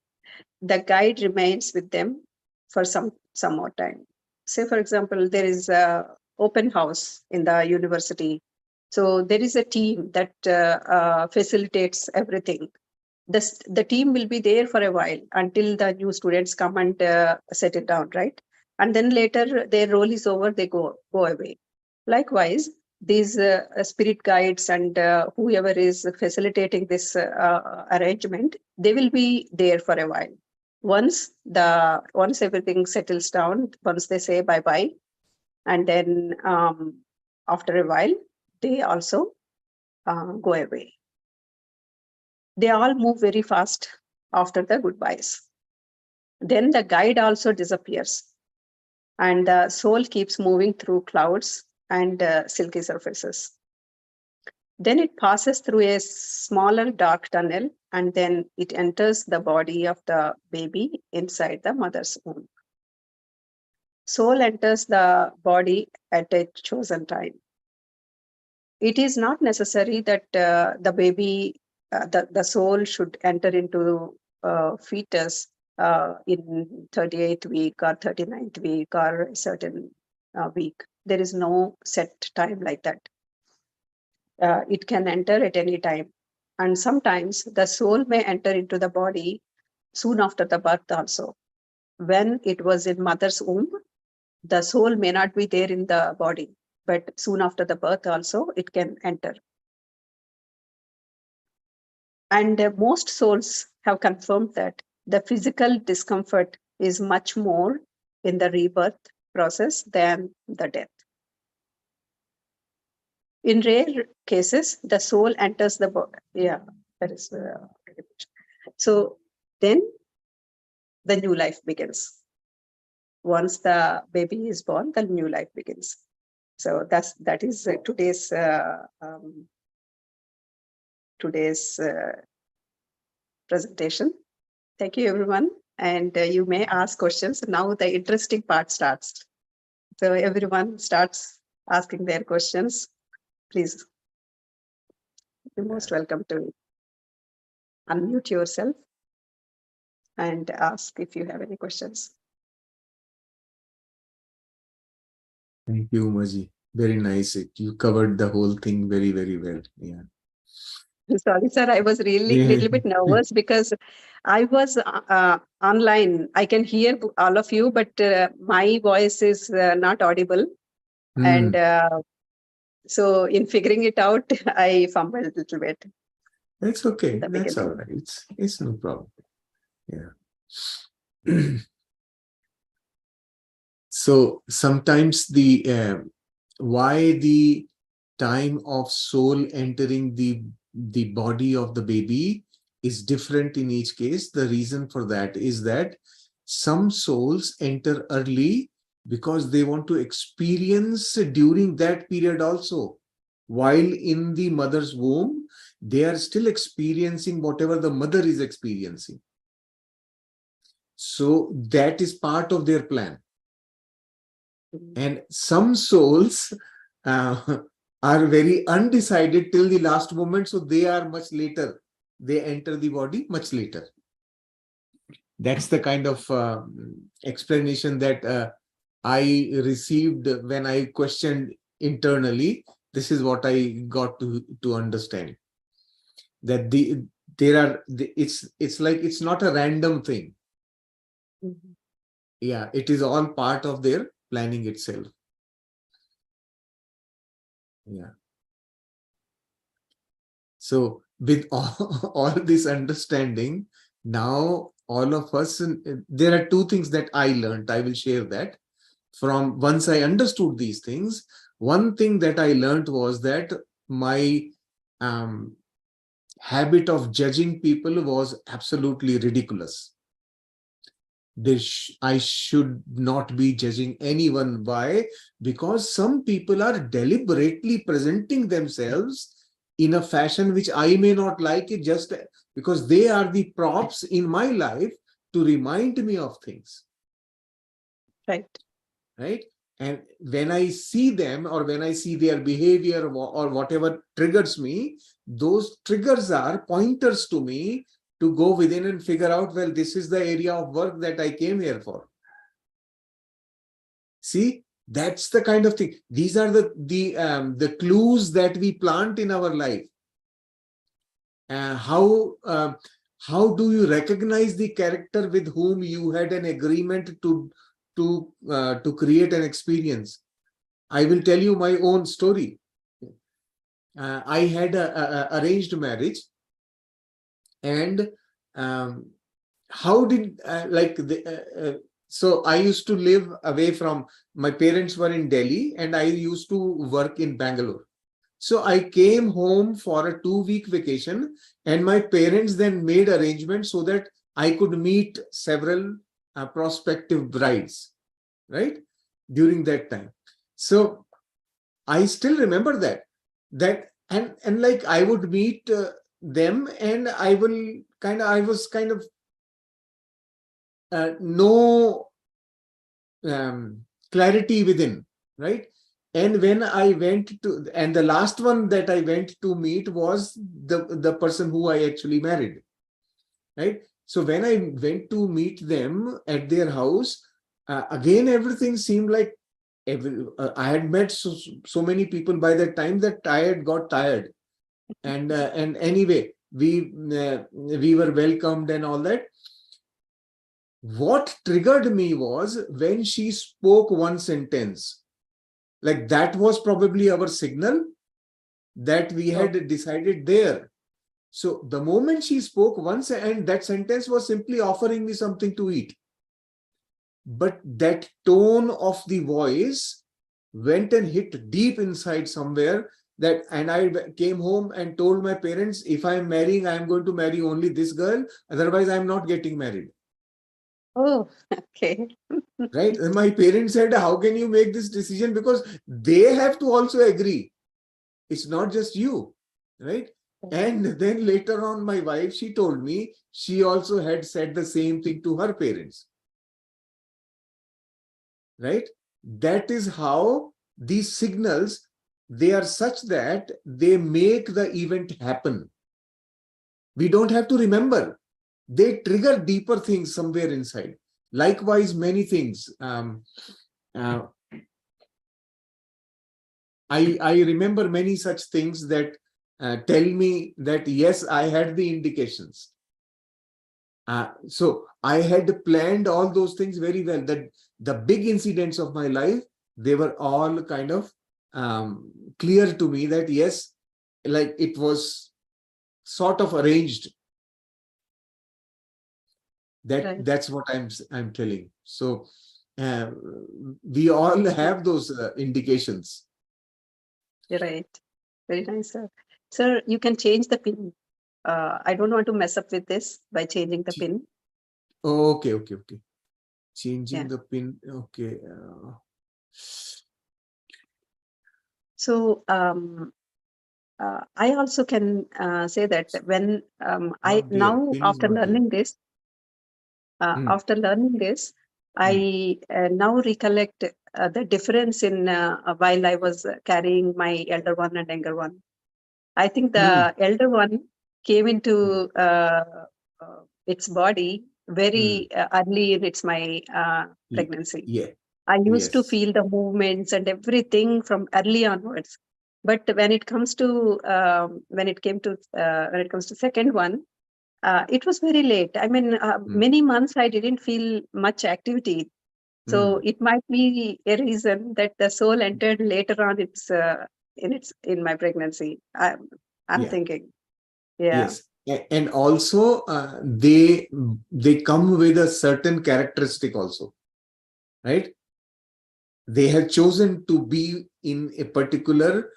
the guide remains with them for some more time. Say, for example, there is an open house in the university. So there is a team that facilitates everything. The team will be there for a while until the new students come and set it down, right? And then later their role is over, they go away. Likewise, these spirit guides and whoever is facilitating this arrangement, they will be there for a while. Once everything settles down, once they say bye-bye, and then after a while, they also go away. They all move very fast after the goodbyes. Then the guide also disappears, and the soul keeps moving through clouds and silky surfaces. Then it passes through a smaller dark tunnel, and then it enters the body of the baby inside the mother's womb. Soul enters the body at a chosen time. It is not necessary that the baby, the soul should enter into fetus in 38th week or 39th week or a certain week. There is no set time like that. It can enter at any time. And sometimes the soul may enter into the body soon after the birth also. When it was in mother's womb, the soul may not be there in the body, but soon after the birth also, it can enter. And most souls have confirmed that the physical discomfort is much more in the rebirth process than the death. In rare cases, the soul enters the body. Yeah, that is. So then the new life begins. Once the baby is born, the new life begins. So that is today's presentation. Thank you, everyone. And you may ask questions. Now the interesting part starts. So everyone starts asking their questions. Please, you're most welcome to unmute yourself and ask if you have any questions. Thank you, Umaji. Very nice. You covered the whole thing very, very well. Yeah. Sorry, sir. I was really a little bit nervous because I was online. I can hear all of you, but my voice is not audible. And so in figuring it out, I fumbled a little bit. It's okay. That's all right. It's no problem. Yeah. So sometimes why the time of soul entering the body of the baby is different in each case. The reason for that is that some souls enter early because they want to experience during that period also. While in the mother's womb, they are still experiencing whatever the mother is experiencing. So that is part of their plan. And some souls are very undecided till the last moment, so they are much later. They enter the body much later. That's the kind of explanation that I received when I questioned internally. This is what I got to understand. that it's like it's not a random thing. Mhm. Yeah, it is all part of their planning itself. Yeah. So with all this understanding, now all of us, there are two things that I learned. I will share that. From once I understood these things, one thing that I learned was that my habit of judging people was absolutely ridiculous. I should not be judging anyone. Why? Because some people are deliberately presenting themselves in a fashion which I may not like it, just because they are the props in my life to remind me of things. Right. Right? And when I see them, or when I see their behavior or whatever triggers me, those triggers are pointers to me to go within and figure out, well, this is the area of work that I came here for. See, that's the kind of thing. These are the clues that we plant in our life. How do you recognize the character with whom you had an agreement to create an experience? I will tell you my own story. I had a arranged marriage, and how did so I used to live away from, my parents were in Delhi and I used to work in Bangalore. So I came home for a 2-week vacation, and my parents then made arrangements so that I could meet several prospective brides, right, during that time. So I still remember that and like I would meet them, and I was kind of no clarity within, right? And when I went to, and the last one that I went to meet was the person who I actually married, right? So when I went to meet them at their house, again everything seemed like I had met so many people by that time that I had got tired, and anyway we were welcomed and all that. What triggered me was when she spoke one sentence, like that was probably our signal that we had decided there. So the moment she spoke once, and that sentence was simply offering me something to eat, but that tone of the voice went and hit deep inside somewhere, that, and I came home and told my parents, if I'm marrying, I'm going to marry only this girl, otherwise I'm not getting married. Oh, okay. Right? And my parents said, how can you make this decision? Because they have to also agree. It's not just you, right? And then later on, my wife, she told me she also had said the same thing to her parents. Right? That is how these signals, they are such that they make the event happen. We don't have to remember. They trigger deeper things somewhere inside. Likewise, many things. I remember many such things that tell me that, yes, I had the indications. So I had planned all those things very well, that the big incidents of my life, they were all kind of clear to me that, yes, like it was sort of arranged. Right. That's what I'm telling. So we all have those indications. You're right. Very nice, sir. Sir, you can change the pin. I don't want to mess up with this by changing the pin. Okay. Changing Yeah. the pin. Okay. So I also can say that when I Not there. now Pin is not there. after learning this, I now recollect the difference in while I was carrying my elder one and younger one. I think the elder one came into its body very early in my pregnancy. Yeah. I used to Yes. feel the movements and everything from early onwards. But when it comes to when it comes to second one, it was very late. I mean, many months I didn't feel much activity. So it might be a reason that the soul entered later on. In my pregnancy. I'm thinking, yeah. Yes, and also they come with a certain characteristic also, right? They have chosen to be in a particular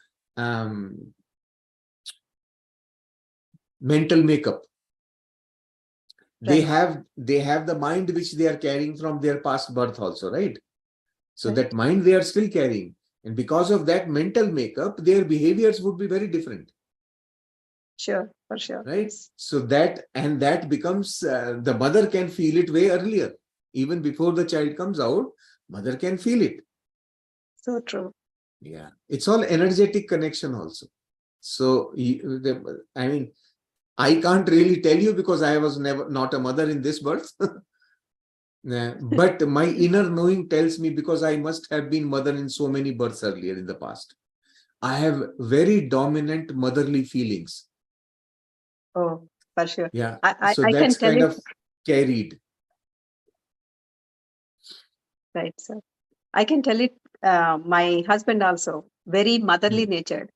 mental makeup. Right. They have the mind which they are carrying from their past birth also, right? So Right. that mind they are still carrying, and because of that mental makeup, their behaviors would be very different. Sure, for sure. Right. So that becomes the mother can feel it way earlier, even before the child comes out. Mother can feel it. So true. Yeah, it's all energetic connection also. So I mean, I can't really tell you because I was not a mother in this birth. But my inner knowing tells me, because I must have been mother in so many births earlier in the past. I have very dominant motherly feelings. Oh, for sure. Yeah. I So can that's tell kind it. of carried. Right, sir. I can tell it. My husband also very motherly natured.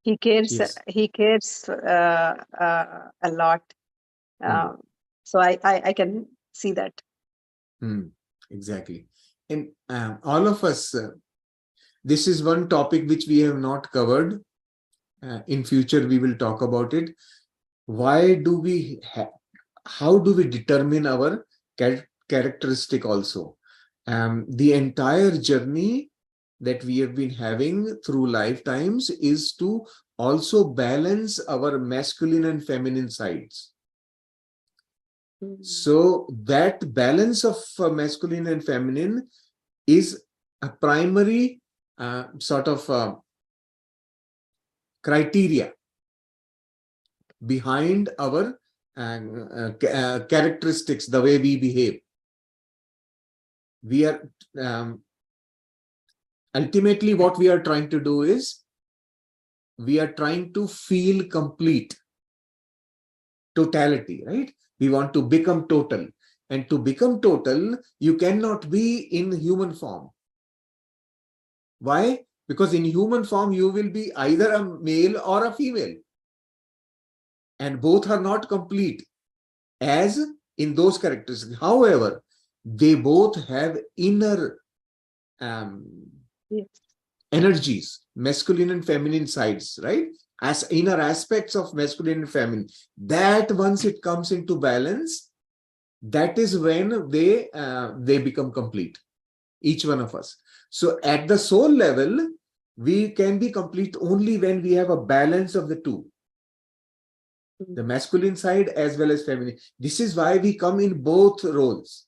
He cares. Yes. He cares a lot. So I can see that. Exactly. And all of us, this is one topic which we have not covered. In future, we will talk about it. Why do we how do we determine our characteristic also? The entire journey that we have been having through lifetimes is to also balance our masculine and feminine sides. So that balance of masculine and feminine is a primary sort of criteria behind our characteristics, the way we behave. We are ultimately what we are trying to do is we are trying to feel complete, totality, right? We want to become total. And to become total, you cannot be in human form. Why? Because in human form, you will be either a male or a female. And both are not complete as in those characteristics. However, they both have inner energies, masculine and feminine sides, right? As inner aspects of masculine and feminine. That once it comes into balance, that is when they become complete, each one of us. So at the soul level, we can be complete only when we have a balance of the two, the masculine side as well as feminine. This is why we come in both roles,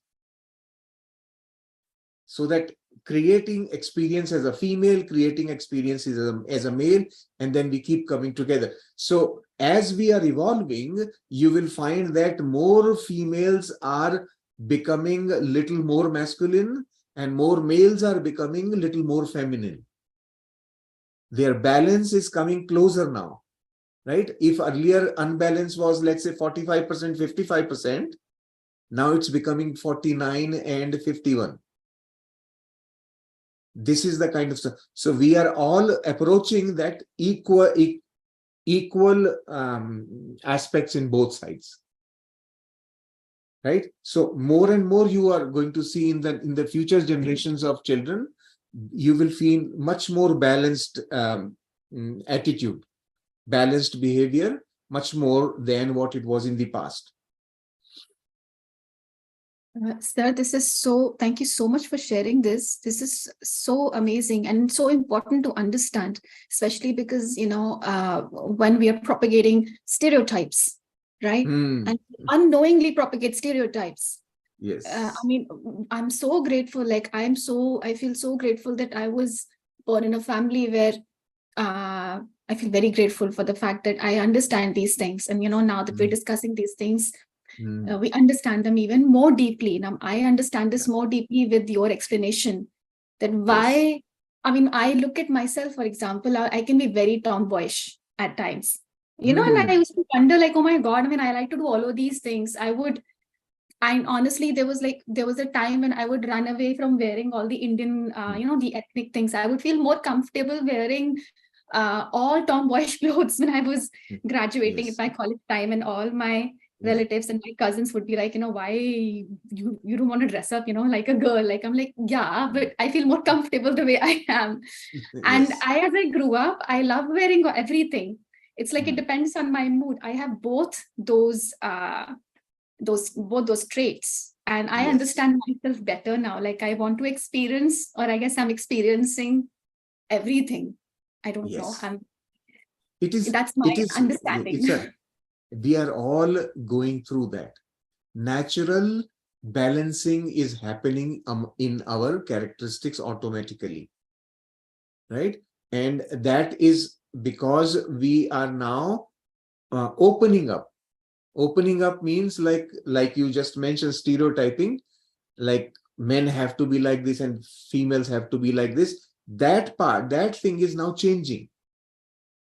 so that creating experience as a female, creating experiences as a male, and then we keep coming together. So as we are evolving, you will find that more females are becoming a little more masculine and more males are becoming a little more feminine. Their balance is coming closer now, right? If earlier unbalance was, let's say, 45%, 55%, now it's becoming 49 and 51. This is the kind of stuff. So we are all approaching that equal aspects in both sides, right? So more and more you are going to see in the future generations of children, you will feel much more balanced attitude, balanced behavior, much more than what it was in the past. Sir, this is so, thank you so much for sharing this. This is so amazing and so important to understand, especially because, when we are propagating stereotypes, right? And unknowingly propagate stereotypes. Yes. I'm so grateful. I feel so grateful that I was born in a family where I feel very grateful for the fact that I understand these things. And, now that we're discussing these things, we understand them even more deeply. Now, I understand this more deeply with your explanation, that why I mean, I look at myself, for example, I can be very tomboyish at times, and I used to wonder, like, oh my God, I mean, I like to do all of these things. And honestly, there was a time when I would run away from wearing all the Indian, the ethnic things. I would feel more comfortable wearing all tomboyish clothes when I was graduating in my college time, and all my relatives and my cousins would be like, why you don't want to dress up, like a girl. Like, I'm like, yeah, but I feel more comfortable the way I am. And as I grew up, I love wearing everything. It's like it depends on my mood. I have both those traits, and I understand myself better now. Like, I want to experience, or I guess I'm experiencing everything. I don't know. That's my understanding. We are all going through that. Natural balancing is happening in our characteristics automatically, right? And that is because we are now opening up. Opening up means, like you just mentioned, stereotyping, like men have to be like this and females have to be like this. That thing is now changing.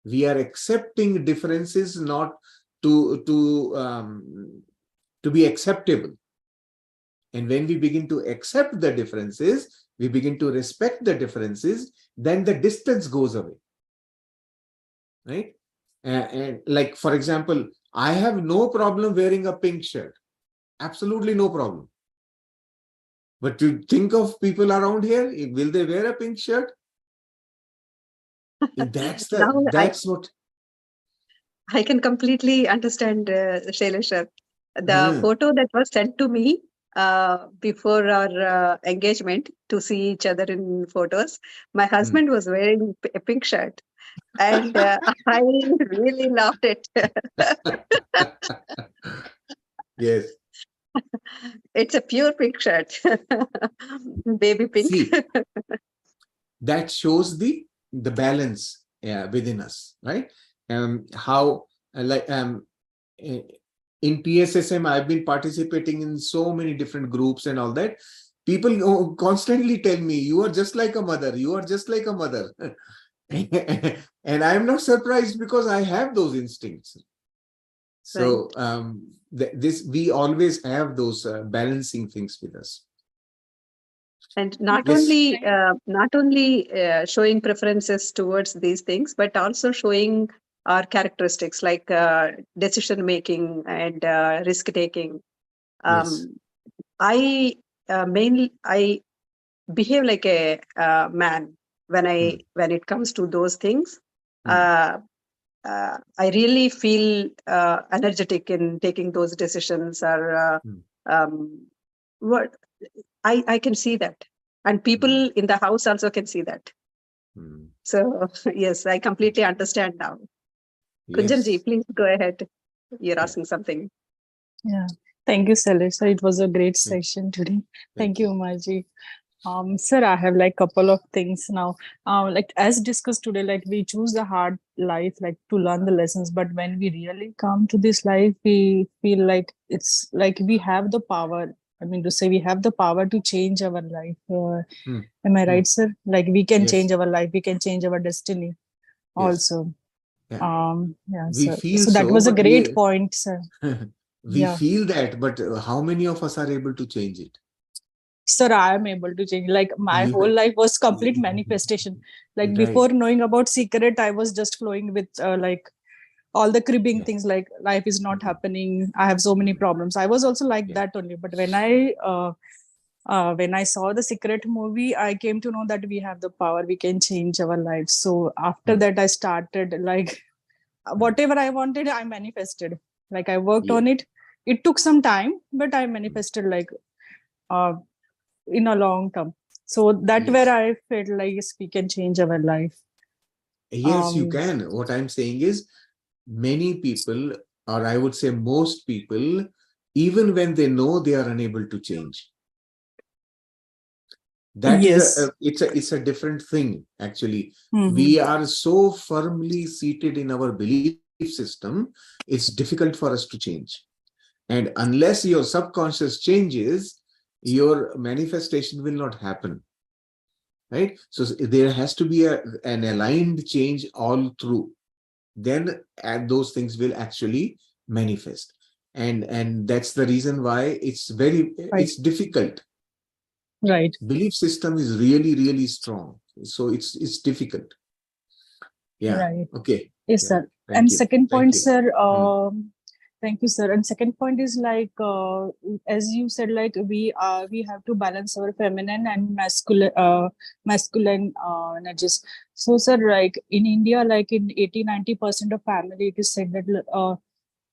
We are accepting differences not to be acceptable. And when we begin to accept the differences, we begin to respect the differences, then the distance goes away, right? And like, for example, I have no problem wearing a pink shirt. Absolutely no problem. But to think of people around here, will they wear a pink shirt? That's what I can completely understand, Shailesh. The photo that was sent to me before our engagement to see each other in photos, my husband was wearing a pink shirt, and I really loved it. Yes. It's a pure pink shirt, baby pink. See, that shows the balance within us, right? How in PSSM, I've been participating in so many different groups and all that. People constantly tell me, you are just like a mother. You are just like a mother. And I'm not surprised, because I have those instincts. So we always have those balancing things with us. And not only showing preferences towards these things, but also showing our characteristics, like decision making and risk taking. I behave like a man when it comes to those things. I really feel energetic in taking those decisions, or what I can see that, and people in the house also can see that. So yes, I completely understand now. Kunjanji, please go ahead. You're asking something. Yeah, thank you, Shailesh. It was a great session today. Thank you, Umaji. Sir, I have like couple of things now. Like as discussed today, like we choose the hard life, like to learn the lessons. But when we really come to this life, we feel like it's like we have the power. I mean, to say we have the power to change our life. Am I right, sir? Like we can change our life. We can change our destiny also. We feel so that was a great point, sir. We feel that, but how many of us are able to change it? Sir, I am able to change. Like my whole life was complete manifestation. Like before knowing about secret, I was just flowing with like all the cribbing things, like life is not happening. I have so many problems. I was also like that only. But when I saw the Secret movie, I came to know that we have the power. We can change our lives. So after that, I started like whatever I wanted, I manifested. Like I worked on it. It took some time, but I manifested like in a long term. So that where I felt like yes, we can change our life. Yes, you can. What I'm saying is, many people, or I would say most people, even when they know, they are unable to change. That is it's a different thing, actually. We are so firmly seated in our belief system, it's difficult for us to change. And unless your subconscious changes, your manifestation will not happen. right? So there has to be an aligned change all through. Then those things will actually manifest. And that's the reason why it's it's difficult. Right. Belief system is really, really strong. So it's difficult. Yeah. Right. Okay. Yes, Yeah. sir. Thank And you. second Thank point, you. sir, thank you, sir. And second point is like, as you said, like we have to balance our feminine and masculine energies. So, sir, like in India, like in 80-90% of family, it is said that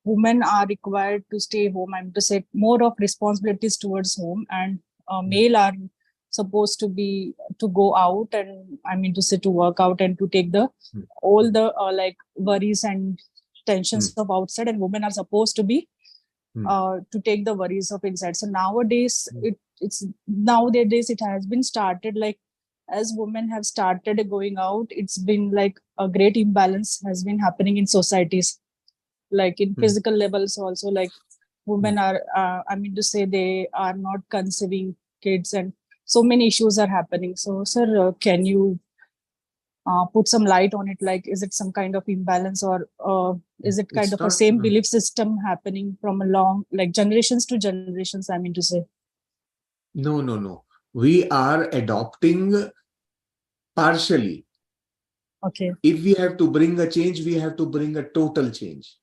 women are required to stay home. I'm to say more of responsibilities towards home, and male are supposed to go out, and I mean to say to work out and to take the all the like worries and tensions of outside, and women are supposed to be to take the worries of inside. So nowadays nowadays it has been started like, as women have started going out, it's been like a great imbalance has been happening in societies, like in physical levels also, like women are I mean to say they are not conceiving kids, and so many issues are happening. So sir, can you put some light on it, like is it some kind of imbalance, or is it kind It's of a not. same belief system happening from a long, like generations to generations, I mean to say? No. We are adopting partially. Okay. If we have to bring a change, we have to bring a total change.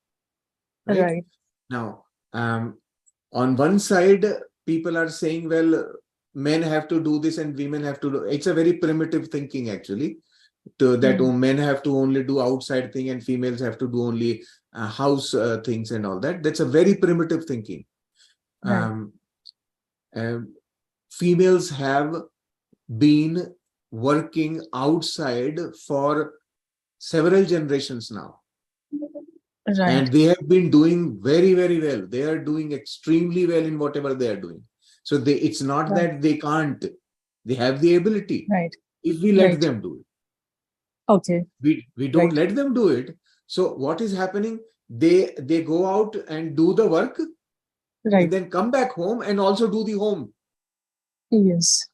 Right. Now, on one side, people are saying, well, men have to do this and women have to do. It's a very primitive thinking, actually, that men have to only do outside thing and females have to do only house things and all that. That's a very primitive thinking. Females have been working outside for several generations now. And they have been doing very, very well. They are doing extremely well in whatever they are doing. So it's not that they can't. They have the ability. If we let them do it. Okay. We don't let them do it. So what is happening? They go out and do the work, and then come back home and also do the home. Yes.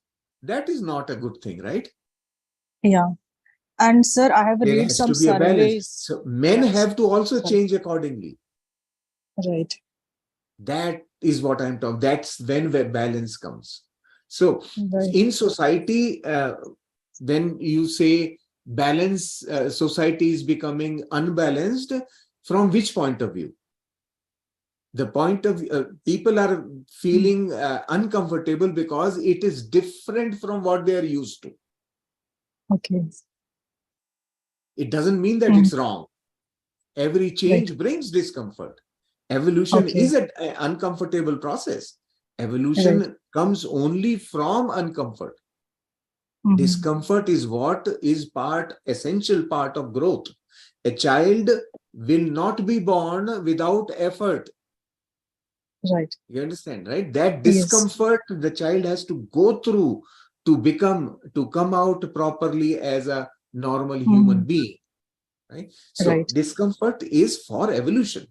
That is not a good thing, right? Yeah. And sir, I have There read has some to be a balance. surveys. So men have to also change accordingly. Right. That is what I'm talking. That's when the balance comes. So in society, when you say balance, society is becoming unbalanced, from which point of view? The point of people are feeling uncomfortable because it is different from what they are used to. Okay. It doesn't mean that it's wrong. Every change brings discomfort. Evolution is an uncomfortable process. Evolution comes only from uncomfort. Discomfort is what is essential part of growth. A child will not be born without effort. Right. You understand, right? That discomfort the child has to go through to come out properly as a normal human being. Right? So discomfort is for evolution.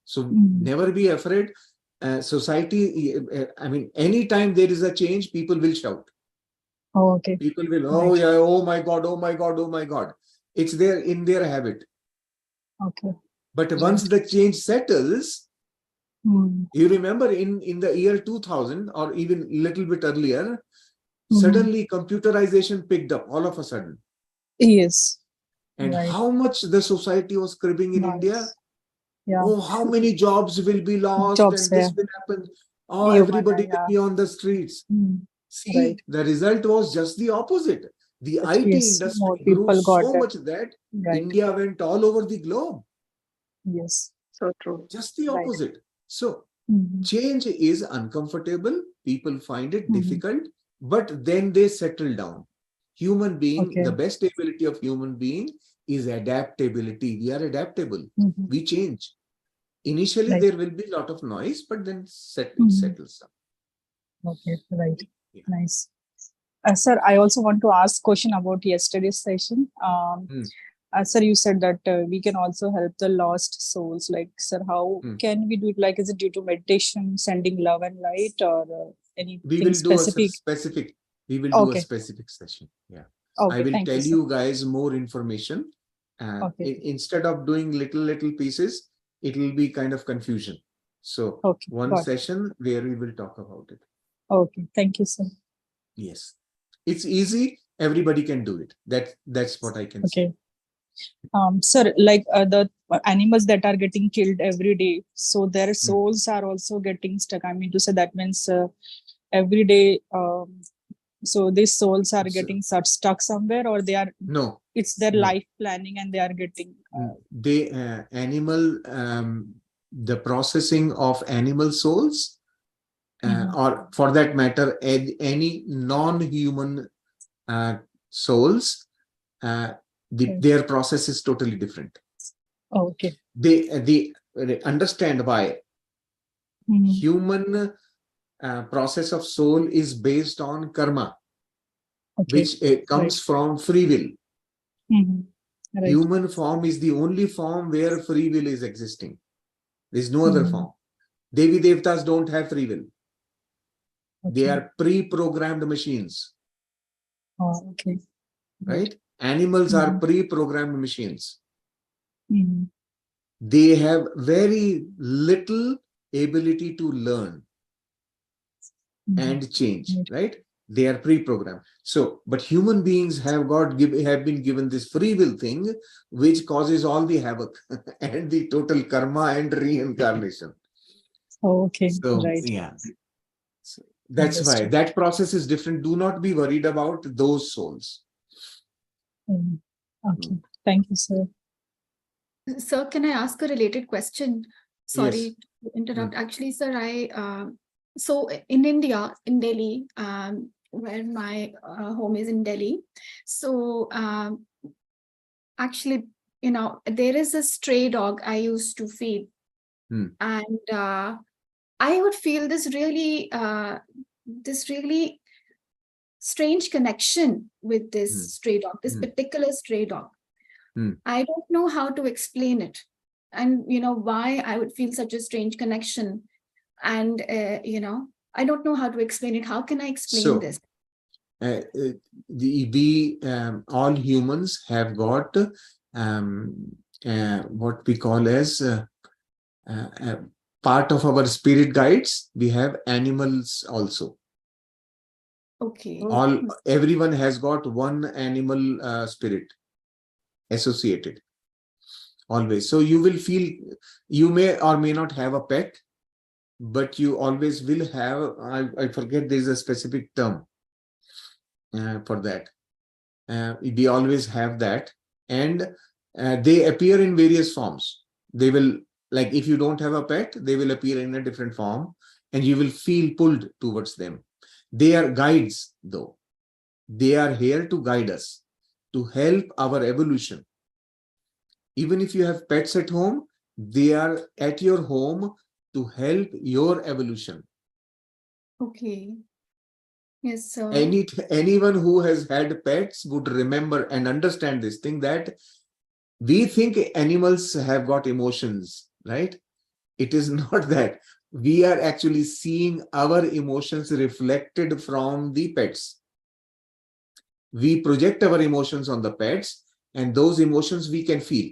So never be afraid. Society, I mean, anytime there is a change, people will shout. Oh, okay. People will, oh yeah, oh my God, oh my God, oh my God. It's there in their habit. Okay. But once the change settles, you remember in the year 2000 or even a little bit earlier, suddenly computerization picked up all of a sudden. Yes. And how much the society was cribbing in India? Yeah. Oh, how many jobs will be lost and this will happen. Oh, everybody will be on the streets. See, the result was just the opposite. The IT industry grew so much that India went all over the globe. Yes. So true. Just the opposite. So change is uncomfortable. People find it difficult, but then they settle down. Human being, the best ability of human being is adaptability. We are adaptable. We change. Initially, there will be a lot of noise, but then it settles down. Okay, right. Yeah. Nice. Sir, I also want to ask a question about yesterday's session. Sir, you said that we can also help the lost souls. Like, sir, how can we do it? Like, is it due to meditation, sending love and light, or anything we will specific? Do a specific. we will do a Okay. specific session. Yeah. Okay. I will Thank tell sir. you guys more information. Okay. Instead of doing little pieces, it will be kind of confusion. So Okay. one Got it. session where we will talk about it. Okay. Thank you, sir. Yes. It's easy. Everybody can do it. That's what I can say. Okay. Sir, like the animals that are getting killed every day, so their souls are also getting stuck. I mean to say that means every day, so these souls are getting stuck somewhere, or they are, No. it's their No. life planning and they are getting. They animal the processing of animal souls, or for that matter, any non-human souls, their process is totally different. Okay. They understand why human process of soul is based on karma, Okay. which comes from free will. Right. Human form is the only form where free will is existing. There is no other form. Devi Devtas don't have free will. They are pre-programmed machines. Oh, okay. Right? Animals are pre-programmed machines. They have very little ability to learn and change, right? They are pre-programmed. So, but human beings have been given this free will thing, which causes all the havoc and the total karma and reincarnation. Okay. So, Right. yeah. So that's why that process is different. Do not be worried about those souls. Okay. Thank you, sir. Sir, can I ask a related question? Sorry Yes. to interrupt. Actually, sir, so in India, in Delhi, where my home is in Delhi, so actually, there is a stray dog I used to feed, and I would feel this really strange connection with this stray dog, this particular stray dog. I don't know how to explain it, and why I would feel such a strange connection, and I don't know how to explain it. How can I explain this? All humans have got what we call as part of our spirit guides. We have animals also. Okay. Everyone has got one animal spirit associated always. So you will feel, you may or may not have a pet, but you always will have, I forget, there's a specific term for that. We always have that, and they appear in various forms. They will, like if you don't have a pet, they will appear in a different form and you will feel pulled towards them. They are guides though. They are here to guide us, to help our evolution. Even if you have pets at home, they are at your home to help your evolution. Okay. Yes, sir. Anyone who has had pets would remember and understand this thing, that we think animals have got emotions, right? It is not that. We are actually seeing our emotions reflected from the pets. We project our emotions on the pets, and those emotions we can feel.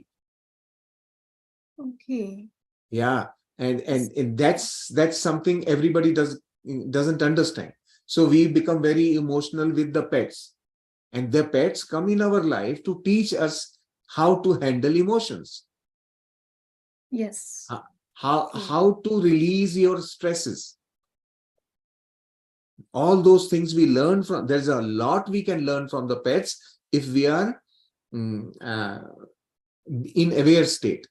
Okay. Yeah, and that's something everybody doesn't understand. So we become very emotional with the pets, and the pets come in our life to teach us how to handle emotions. Yes. How to release your stresses. All those things we learn from. There's a lot we can learn from the pets if we are in aware state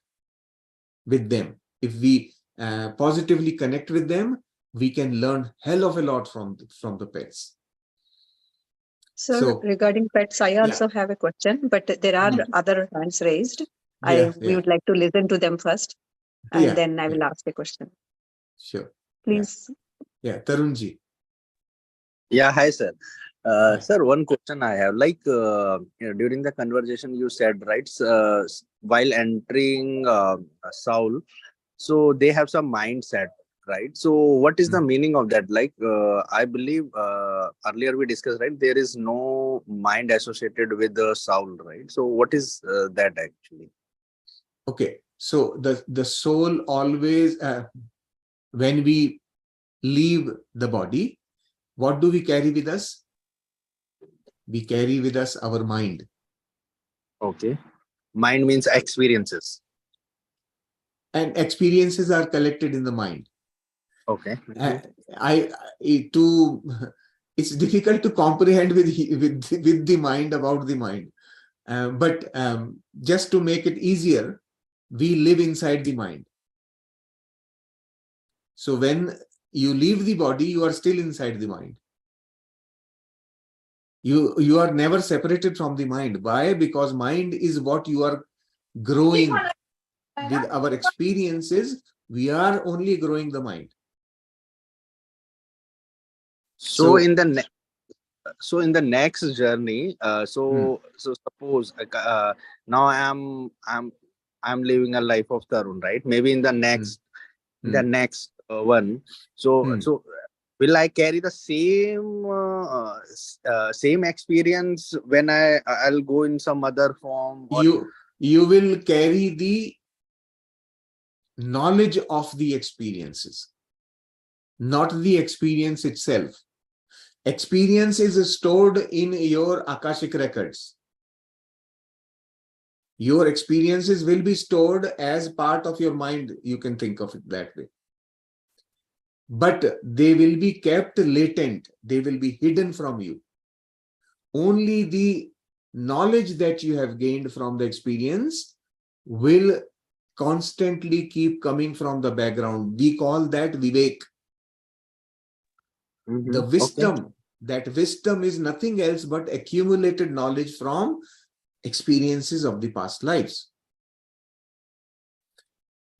with them. If we positively connect with them, we can learn hell of a lot from the pets. So regarding pets, I also have a question, but there are other hands raised. We would like to listen to them first, and then I will ask a question. Sure. Please. Yeah, Tarunji. Yeah, hi, sir. Sir, one question I have, like during the conversation you said, right, while entering Soul, so they have some mindset. right? So what is the Mm. meaning of that? Like, I believe earlier we discussed, right? There is no mind associated with the soul, right? So what is that actually? Okay, so the soul always, when we leave the body, what do we carry with us? We carry with us our mind. Okay. Mind means experiences. And experiences are collected in the mind. Okay. It's difficult to comprehend with the mind about the mind. But just to make it easier, we live inside the mind. So when you leave the body, you are still inside the mind. You are never separated from the mind. Why? Because mind is what you are growing with our experiences. We are only growing the mind. So So in the next journey, so suppose now I'm living a life of Tarun, right? Maybe in the next one. So will I carry the same experience when I'll go in some other form? Or you will carry the knowledge of the experiences, not the experience itself. Experience is stored in your Akashic records. Your experiences will be stored as part of your mind. You can think of it that way. But they will be kept latent. They will be hidden from you. Only the knowledge that you have gained from the experience will constantly keep coming from the background. We call that Vivek. The wisdom, okay. that wisdom is nothing else but accumulated knowledge from experiences of the past lives.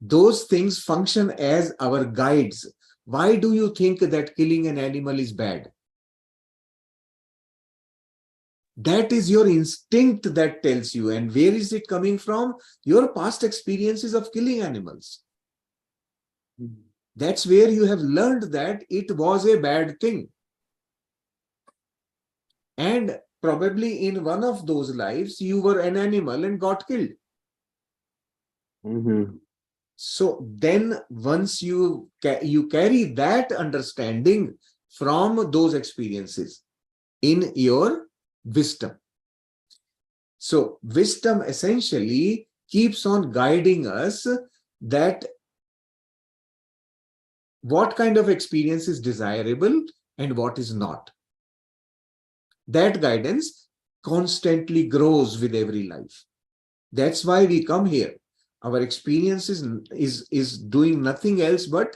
Those things function as our guides. Why do you think that killing an animal is bad? That is your instinct that tells you. And where is it coming from? Your past experiences of killing animals. That's where you have learned that it was a bad thing. And probably in one of those lives, you were an animal and got killed. So then once you carry that understanding from those experiences in your wisdom. So wisdom essentially keeps on guiding us that what kind of experience is desirable and what is not. That guidance constantly grows with every life. That's why we come here. Our experience is doing nothing else but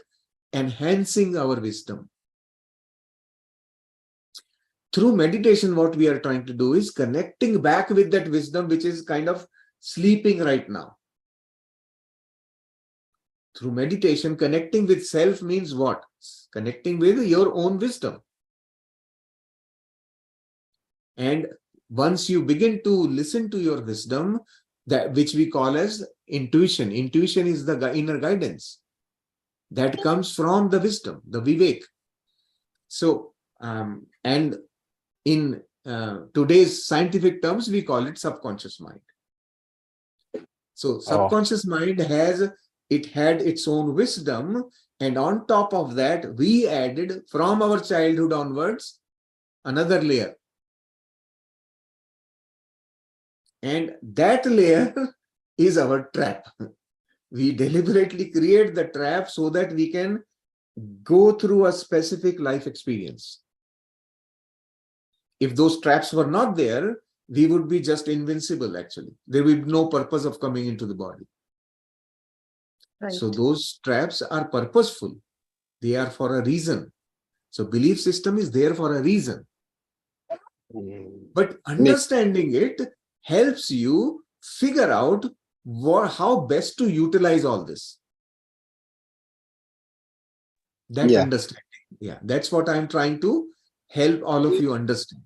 enhancing our wisdom. Through meditation, what we are trying to do is connecting back with that wisdom which is kind of sleeping right now. Through meditation, connecting with self means what? Connecting with your own wisdom. And once you begin to listen to your wisdom, that which we call as intuition. Intuition is the inner guidance that comes from the wisdom, the Vivek. So, and in today's scientific terms, we call it subconscious mind. So subconscious mind had its own wisdom, and on top of that, we added from our childhood onwards another layer. And that layer is our trap. We deliberately create the trap so that we can go through a specific life experience. If those traps were not there, we would be just invincible, actually. There would be no purpose of coming into the body. Right. So those traps are purposeful. They are for a reason. So belief system is there for a reason. But understanding it helps you figure out how best to utilize all this. That understanding. Yeah, that's what I'm trying to help all of you understand.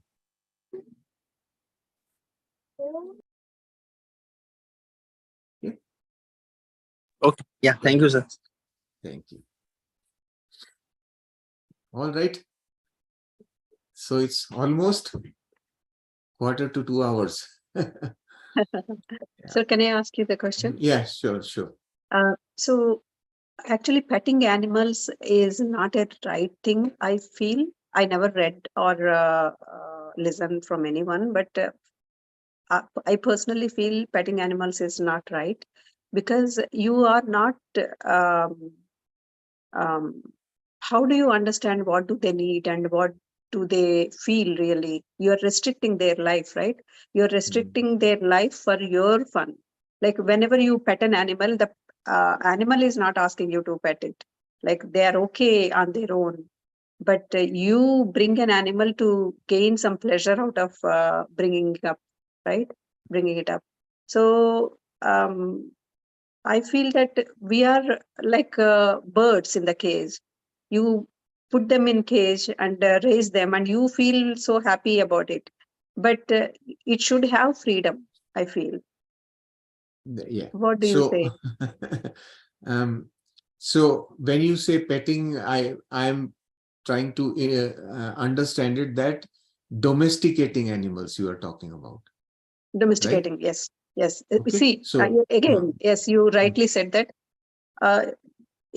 Okay. Yeah. Thank you, sir. Thank you. All right. So it's almost 1:45 hours. So can I ask you the question? Yeah, sure. So actually petting animals is not a right thing, I feel. I never read or listened from anyone, but I personally feel petting animals is not right, because you are not um, um, how do you understand what do they need and what do they feel really? You're restricting their life, right? You're restricting their life for your fun. Like whenever you pet an animal, the animal is not asking you to pet it. Like they are okay on their own. But you bring an animal to gain some pleasure out of bringing it up, right? Bringing it up. So I feel that we are like birds in the cage. You put them in cage and raise them, and you feel so happy about it. But it should have freedom, I feel. Yeah. What do you So, say? so when you say petting, I'm trying to understand it that domesticating animals you are talking about, right? Domesticating, yes. Yes. Okay. See, So again, yes, you rightly said that a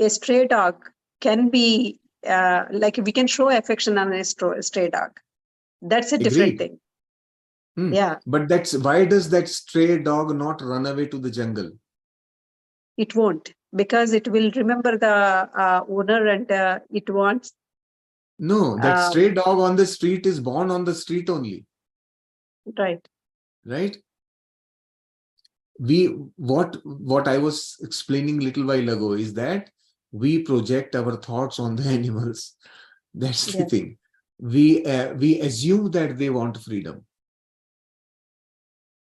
stray dog can be like we can show affection on a stray dog. That's a different agreed. thing. Yeah, But why does that stray dog not run away to the jungle? it won't, because it will remember the owner, and it wants. No, that stray dog on the street is born on the street only, Right. right? What I was explaining a little while ago is that we project our thoughts on the animals. That's the Yes. thing. We assume that they want freedom.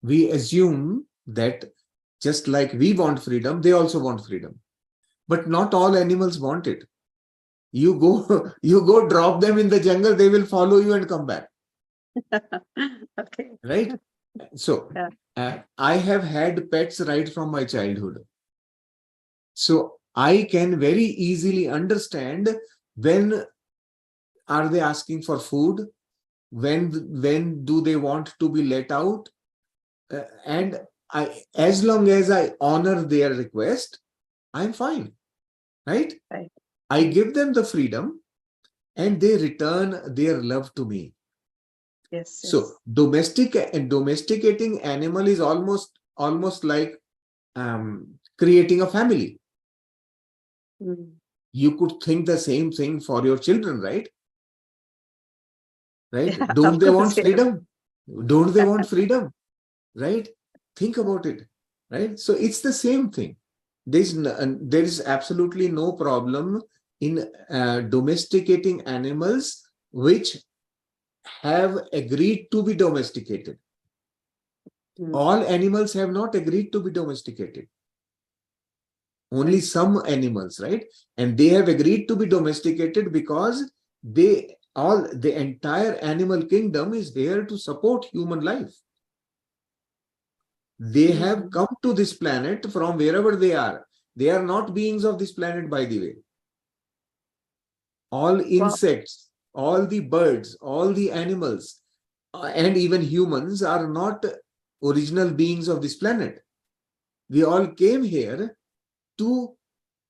We assume that just like we want freedom, they also want freedom. But not all animals want it. You go drop them in the jungle, they will follow you and come back. Okay. Right? So Yeah. I have had pets right from my childhood. So I can very easily understand when are they asking for food, when do they want to be let out, and as long as I honor their request, I'm fine, right? Right. I give them the freedom and they return their love to me. Yes. So domesticating animal is almost like creating a family. You could think the same thing for your children, right? Right? Yeah, Don't of they course, want yeah. freedom? Don't they want freedom? Right? Think about it. Right? So it's the same thing. There is absolutely no problem in domesticating animals which have agreed to be domesticated. All animals have not agreed to be domesticated. Only some animals, right? And they have agreed to be domesticated because the entire animal kingdom is there to support human life. They have come to this planet from wherever they are. They are not beings of this planet, by the way. All insects, all the birds, all the animals, and even humans are not original beings of this planet. We all came here to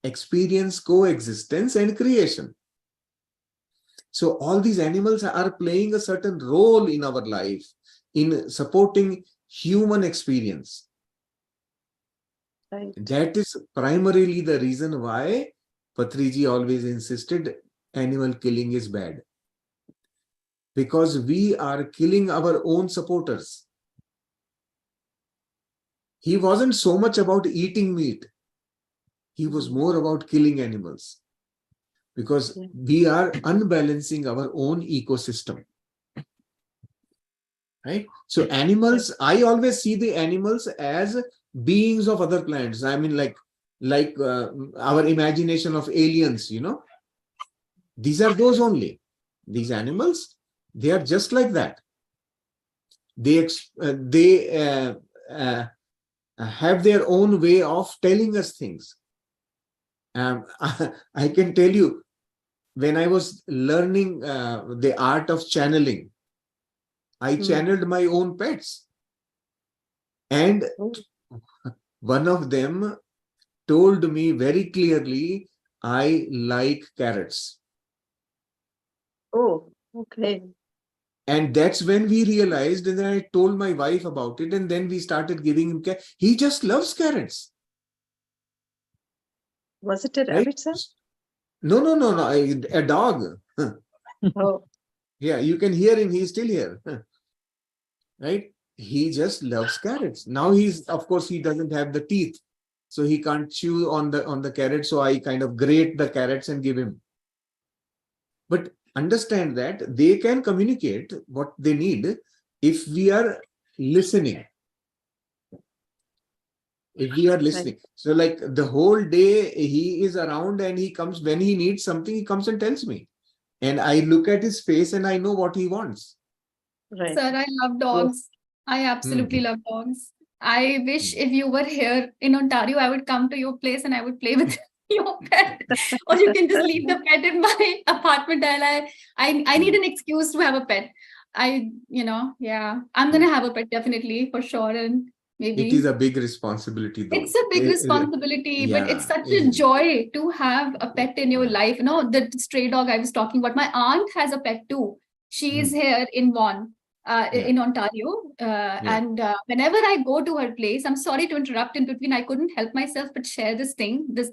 experience coexistence and creation. So all these animals are playing a certain role in our life in supporting human experience. Right. That is primarily the reason why Patriji always insisted animal killing is bad. Because we are killing our own supporters. He wasn't so much about eating meat. He was more about killing animals. Because we are unbalancing our own ecosystem. Right? So animals, I always see the animals as beings of other planets. I mean, like our imagination of aliens, you know. These are those only. These animals, they are just like that. They have their own way of telling us things. I can tell you, when I was learning the art of channeling, I channeled my own pets. And one of them told me very clearly, I like carrots. Oh, okay. And that's when we realized, and then I told my wife about it, and then we started giving him carrots. He just loves carrots. Was it a Right? rabbit, sir? No, a dog. Oh, Yeah, you can hear him. He's still here. Right? He just loves carrots. Now of course, he doesn't have the teeth, so he can't chew on the carrot. So I kind of grate the carrots and give him. But understand that they can communicate what they need if we are listening. If we are listening. So like the whole day he is around, and he comes when he needs something, he comes and tells me. And I look at his face and I know what he wants. right. Sir, I love dogs. I absolutely love dogs. I wish if you were here in Ontario, I would come to your place and I would play with your pet. Or you can just leave the pet in my apartment. And I need an excuse to have a pet. I'm gonna have a pet definitely for sure. And maybe It is a big responsibility though. it's a big responsibility, but it's such a joy to have a pet in your life. You know, the stray dog I was talking about, my aunt has a pet too. She's here in Vaughan, in Ontario. And whenever I go to her place, I'm sorry to interrupt in between, I couldn't help myself but share this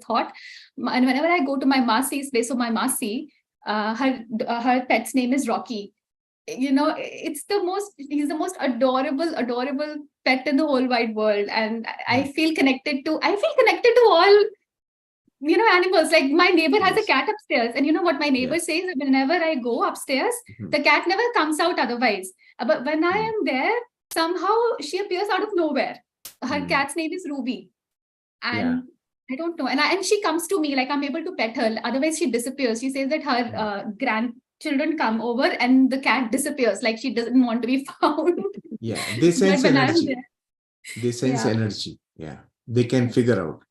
thought. And whenever I go to my Masi's place, so my Masi, her pet's name is Rocky. You know, he's the most adorable pet in the whole wide world. And I feel connected to all, you know, animals. Like my neighbor has a cat upstairs, and you know what my neighbor says, whenever I go upstairs, the cat never comes out otherwise. But when I am there, somehow she appears out of nowhere. Her cat's name is Ruby. And I don't know. And she comes to me, like I'm able to pet her. Otherwise, she disappears. She says that her grandchildren come over and the cat disappears, like she doesn't want to be found. Yeah, they sense But when I'm energy. there, They sense energy. Yeah, they can figure out.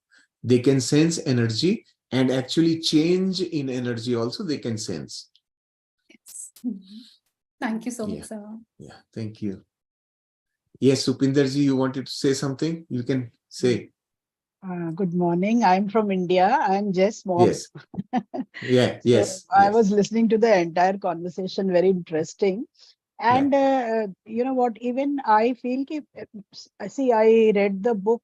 They can sense energy, and actually change in energy also they can sense. yes. Thank you so much, sir. Yeah, thank you. Yes, Supinderji, you wanted to say something? You can say. Good morning. I'm from India. I'm Jess Mom. Yes. Yeah, So yes. I was listening to the entire conversation, very interesting. And you know what, even I feel, I read the book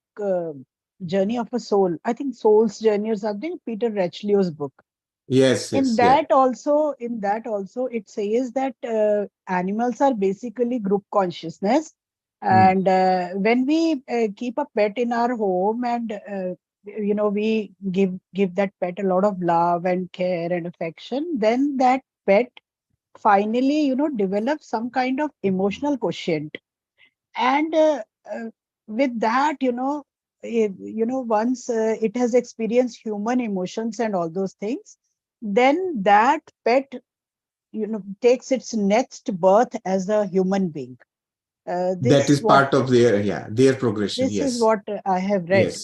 Journey of a Soul. I think Soul's Journey or something, Peter Rechlio's book. Yes, In that also, it says that animals are basically group consciousness. And when we keep a pet in our home, and you know, we give that pet a lot of love and care and affection, then that pet finally, you know, develops some kind of emotional quotient. And with that, once it has experienced human emotions and all those things, then that pet, you know, takes its next birth as a human being. That is part of their progression. This is what I have read.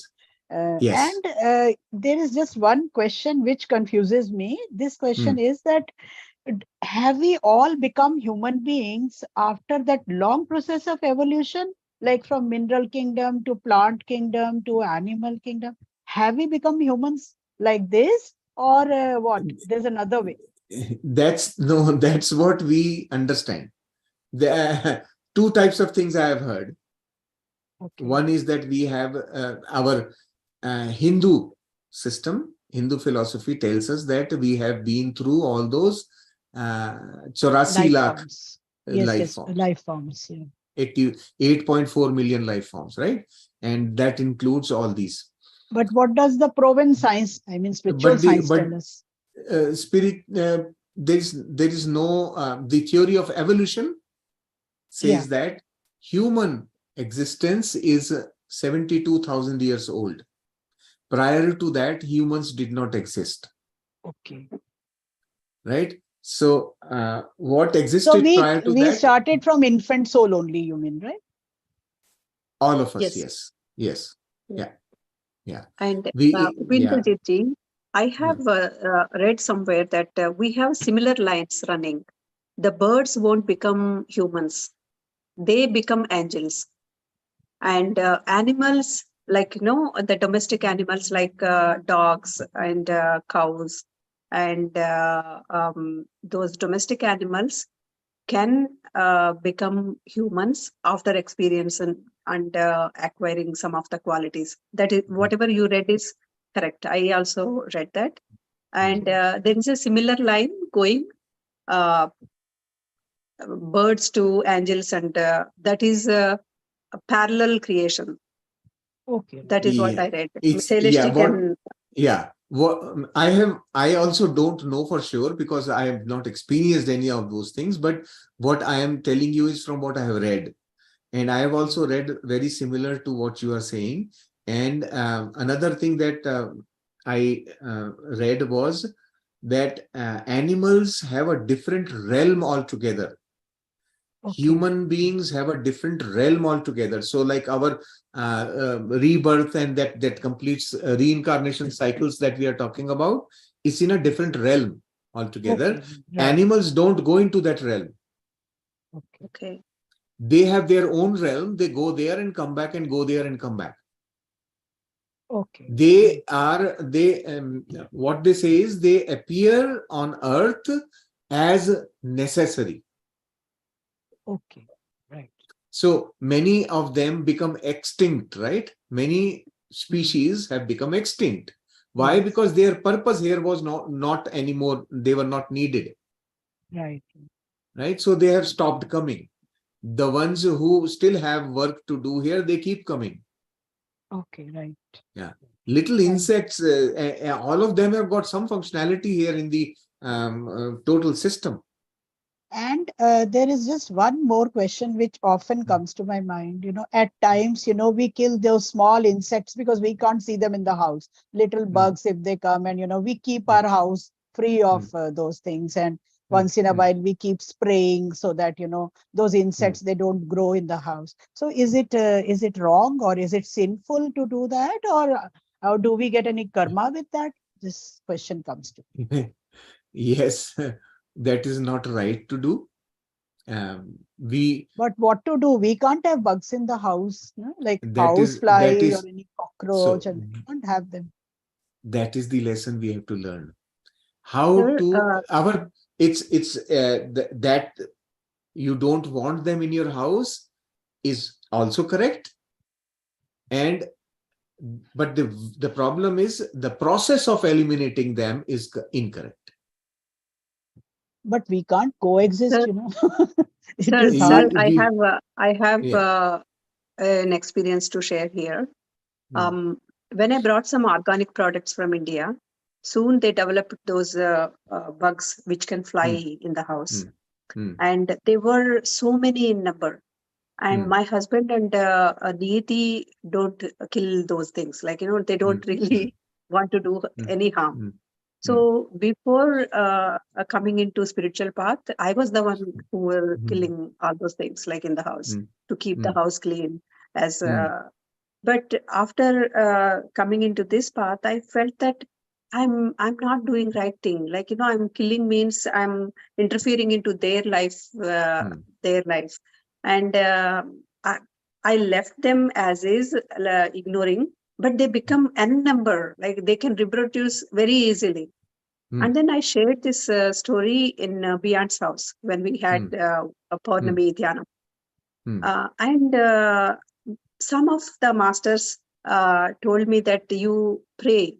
Yes. And there is just one question which confuses me. This question is that, have we all become human beings after that long process of evolution, like from mineral kingdom to plant kingdom to animal kingdom? Have we become humans like this, or what? There's another way. That's what we understand. There are two types of things I have heard. Okay. One is that we have our Hindu system. Hindu philosophy tells us that we have been through all those 84 lakh life forms. 8.4 million life forms, right? And that includes all these. But what does the proven science, I mean spiritual science, tell us? There is no, the theory of evolution says that human existence is 72,000 years old. Prior to that, humans did not exist. Okay. Right? So what existed prior to that? We started from infant soul only, you mean, right? All of us, yes. Yeah. And Upinderji, I have read somewhere that we have similar lines running. The birds won't become humans; they become angels. And animals, like the domestic animals like dogs and cows, and those domestic animals can become humans after experience and acquiring some of the qualities. That is, whatever you read is correct. I also read that. And there is a similar line going, uh, birds to angels, and that is a parallel creation. Okay. That is what Yeah, I read. it's Celesti can. I also don't know for sure because I have not experienced any of those things, but what I am telling you is from what I have read. And I have also read very similar to what you are saying. And another thing that I read was that animals have a different realm altogether. Okay. Human beings have a different realm altogether. So like our rebirth and that completes reincarnation cycles that we are talking about is in a different realm altogether. Okay. Right. Animals don't go into that realm. Okay. Okay. They have their own realm. They go there and come back and go there and come back. Okay. What they say is they appear on earth as necessary. Okay. Right. So many of them become extinct, right? Many species have become extinct. Why? Yes. Because their purpose here was not anymore. They were not needed. Right. Right? So they have stopped coming. The ones who still have work to do here, they keep coming. Okay. Right. Yeah. Little insects, all of them have got some functionality here in the total system. And there is just one more question which often comes to my mind. At times, we kill those small insects because we can't see them in the house. Little bugs, if they come, and we keep our house free of those things. And once in a while, we keep spraying so that those insects they don't grow in the house. So, is it wrong or is it sinful to do that, or how do we get any karma with that? This question comes to me. Yes, that is not right to do. But what to do? We can't have bugs in the house, like that house is that fly or is any cockroach, so and we can't have them. that is the lesson we have to learn. How Sir, to it's that you don't want them in your house is also correct. And but the problem is the process of eliminating them is incorrect. But we can't coexist, sir, It sir, is hard. I have Yeah. an experience to share here. Mm. When I brought some organic products from India, soon they developed those bugs which can fly in the house. And they were so many in number. And my husband and Neeti don't kill those things. Like, they don't really want to do any harm. So before coming into spiritual path, I was the one who were killing all those things, like in the house, to keep the house clean. But after coming into this path, I felt that I'm not doing right thing. Like, I'm killing means I'm interfering into their life, and I, I left them as is, ignoring. But they become n number. Like, they can reproduce very easily. And then I shared this story in Beyond's house when we had a Purnami Dhyanam. And some of the masters told me that you pray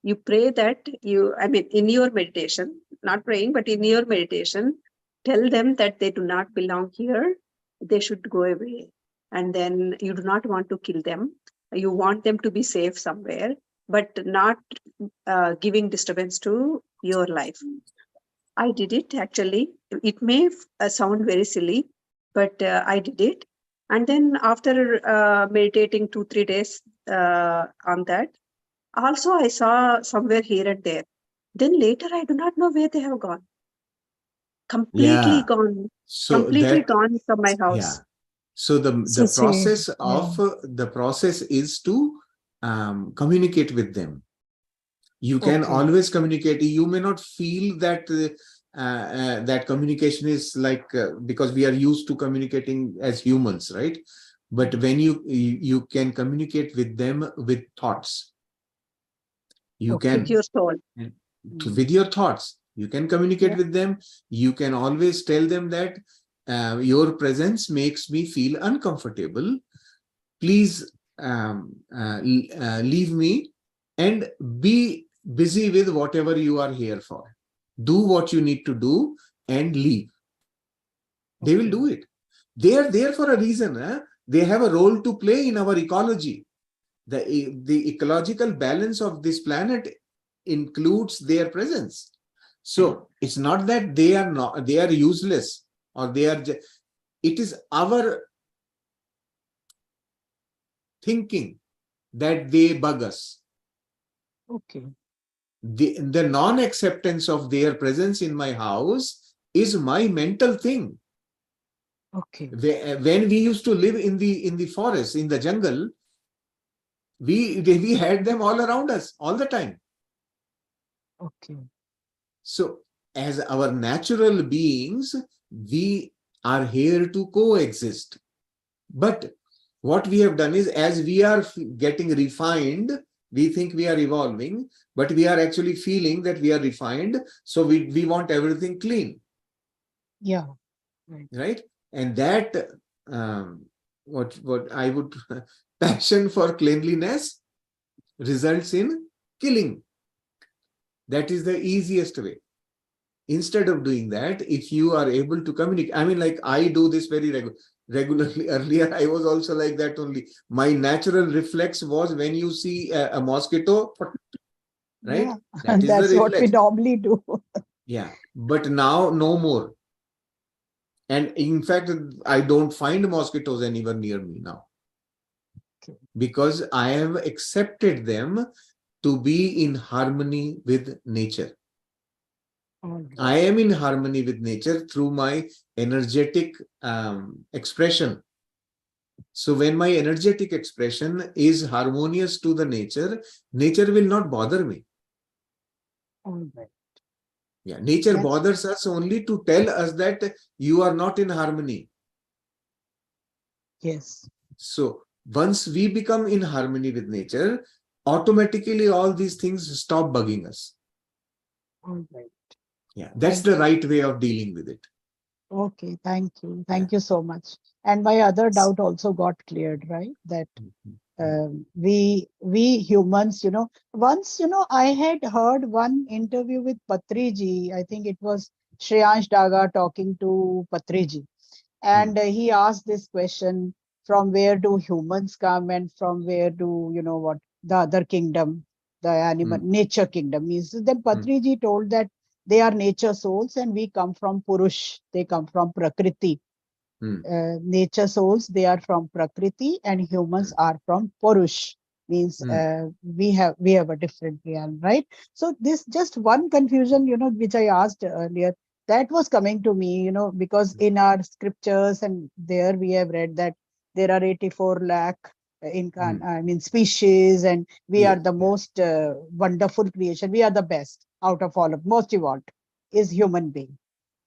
that in your meditation, not praying, but in your meditation, tell them that they do not belong here, they should go away. And then you do not want to kill them, you want them to be safe somewhere, but not giving disturbance to your life. I did it actually. It may sound very silly, but I did it. And then after meditating 2-3 days on that, also I saw somewhere here and there. Then later I do not know where they have gone. Completely Yeah. gone. So Completely that gone from my house. yeah. So the process of the process is to communicate with them. You can Okay. always communicate. You may not feel that that communication is like because we are used to communicating as humans, right? But when you can communicate with them with thoughts, you Okay. can With your soul. with your thoughts, you can communicate Yeah. with them. You can always tell them that your presence makes me feel uncomfortable. Please leave me and be busy with whatever you are here for. Do what you need to do and leave. They will do it. They are there for a reason. They have a role to play in our ecology. The ecological balance of this planet includes their presence. So it's not that they are useless or they are. It is our thinking that they bug us. Okay. The non-acceptance of their presence in my house is my mental thing. Okay. When we used to live in the forest, in the jungle, we had them all around us all the time. Okay. So as our natural beings, we are here to coexist. But what we have done is, as we are getting refined, we think we are evolving, but we are actually feeling that we are refined. So we want everything clean. Yeah. Right? And that what I would passion for cleanliness results in killing. That is the easiest way. Instead of doing that, if you are able to communicate, I mean, like I do this very regularly. Earlier, I was also like that only. My natural reflex was when you see a mosquito, right? Yeah. That is That's the what we reflex. normally do. Yeah. But now, no more. And in fact, I don't find mosquitoes anywhere near me now. Okay. Because I have accepted them to be in harmony with nature. I am in harmony with nature through my energetic expression. So when my energetic expression is harmonious to the nature, nature will not bother me. All right. Yeah, nature That's bothers us only to tell us that you are not in harmony. yes. So once we become in harmony with nature, automatically all these things stop bugging us. All right. Yeah, that's Thank the you. right way of dealing with it. Okay, thank you. Yeah. Thank you so much. And my other doubt also got cleared, right? That we humans, once, I had heard one interview with Patriji. I think it was Shreyansh Daga talking to Patriji. And he asked this question, from where do humans come and from where do, what, the other kingdom, the animal, nature kingdom is. Then Patriji told that they are nature souls and we come from Purush, they come from Prakriti. Nature souls, they are from Prakriti and humans are from Purush. Means we have a different realm, right? So this just one confusion, which I asked earlier, that was coming to me, because in our scriptures and there we have read that there are 84 lakh species, and we are the most wonderful creation. We are the best out of all of most evolved is human being,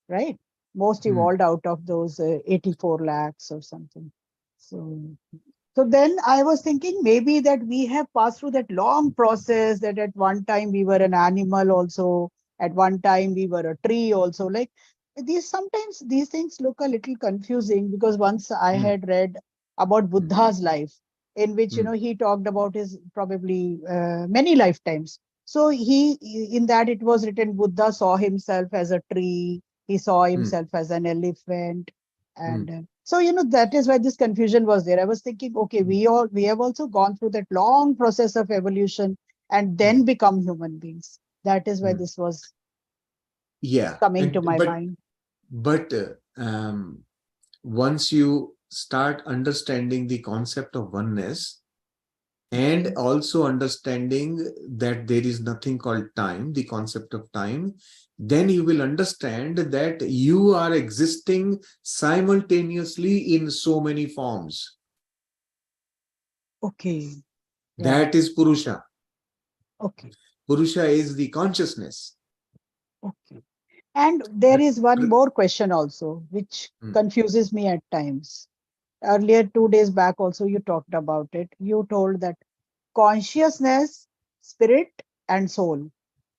right? Most evolved out of those 84 lakhs or something. So then I was thinking maybe that we have passed through that long process, that at one time we were an animal also, at one time we were a tree also. Like sometimes these things look a little confusing, because once I had read about Buddha's life, in which, he talked about his probably many lifetimes. So in that it was written, Buddha saw himself as a tree, he saw himself as an elephant. And so, that is why this confusion was there. I was thinking, okay, we have also gone through that long process of evolution and then become human beings. That is why this was coming to my mind. But once you start understanding the concept of oneness, and also understanding that there is nothing called time, the concept of time, then you will understand that you are existing simultaneously in so many forms. Okay. That is Purusha. Okay. Purusha is the consciousness. Okay. And there is one But- more question also, which Hmm. confuses me at times. Earlier, 2 days back, also, you talked about it. You told that consciousness, spirit, and soul.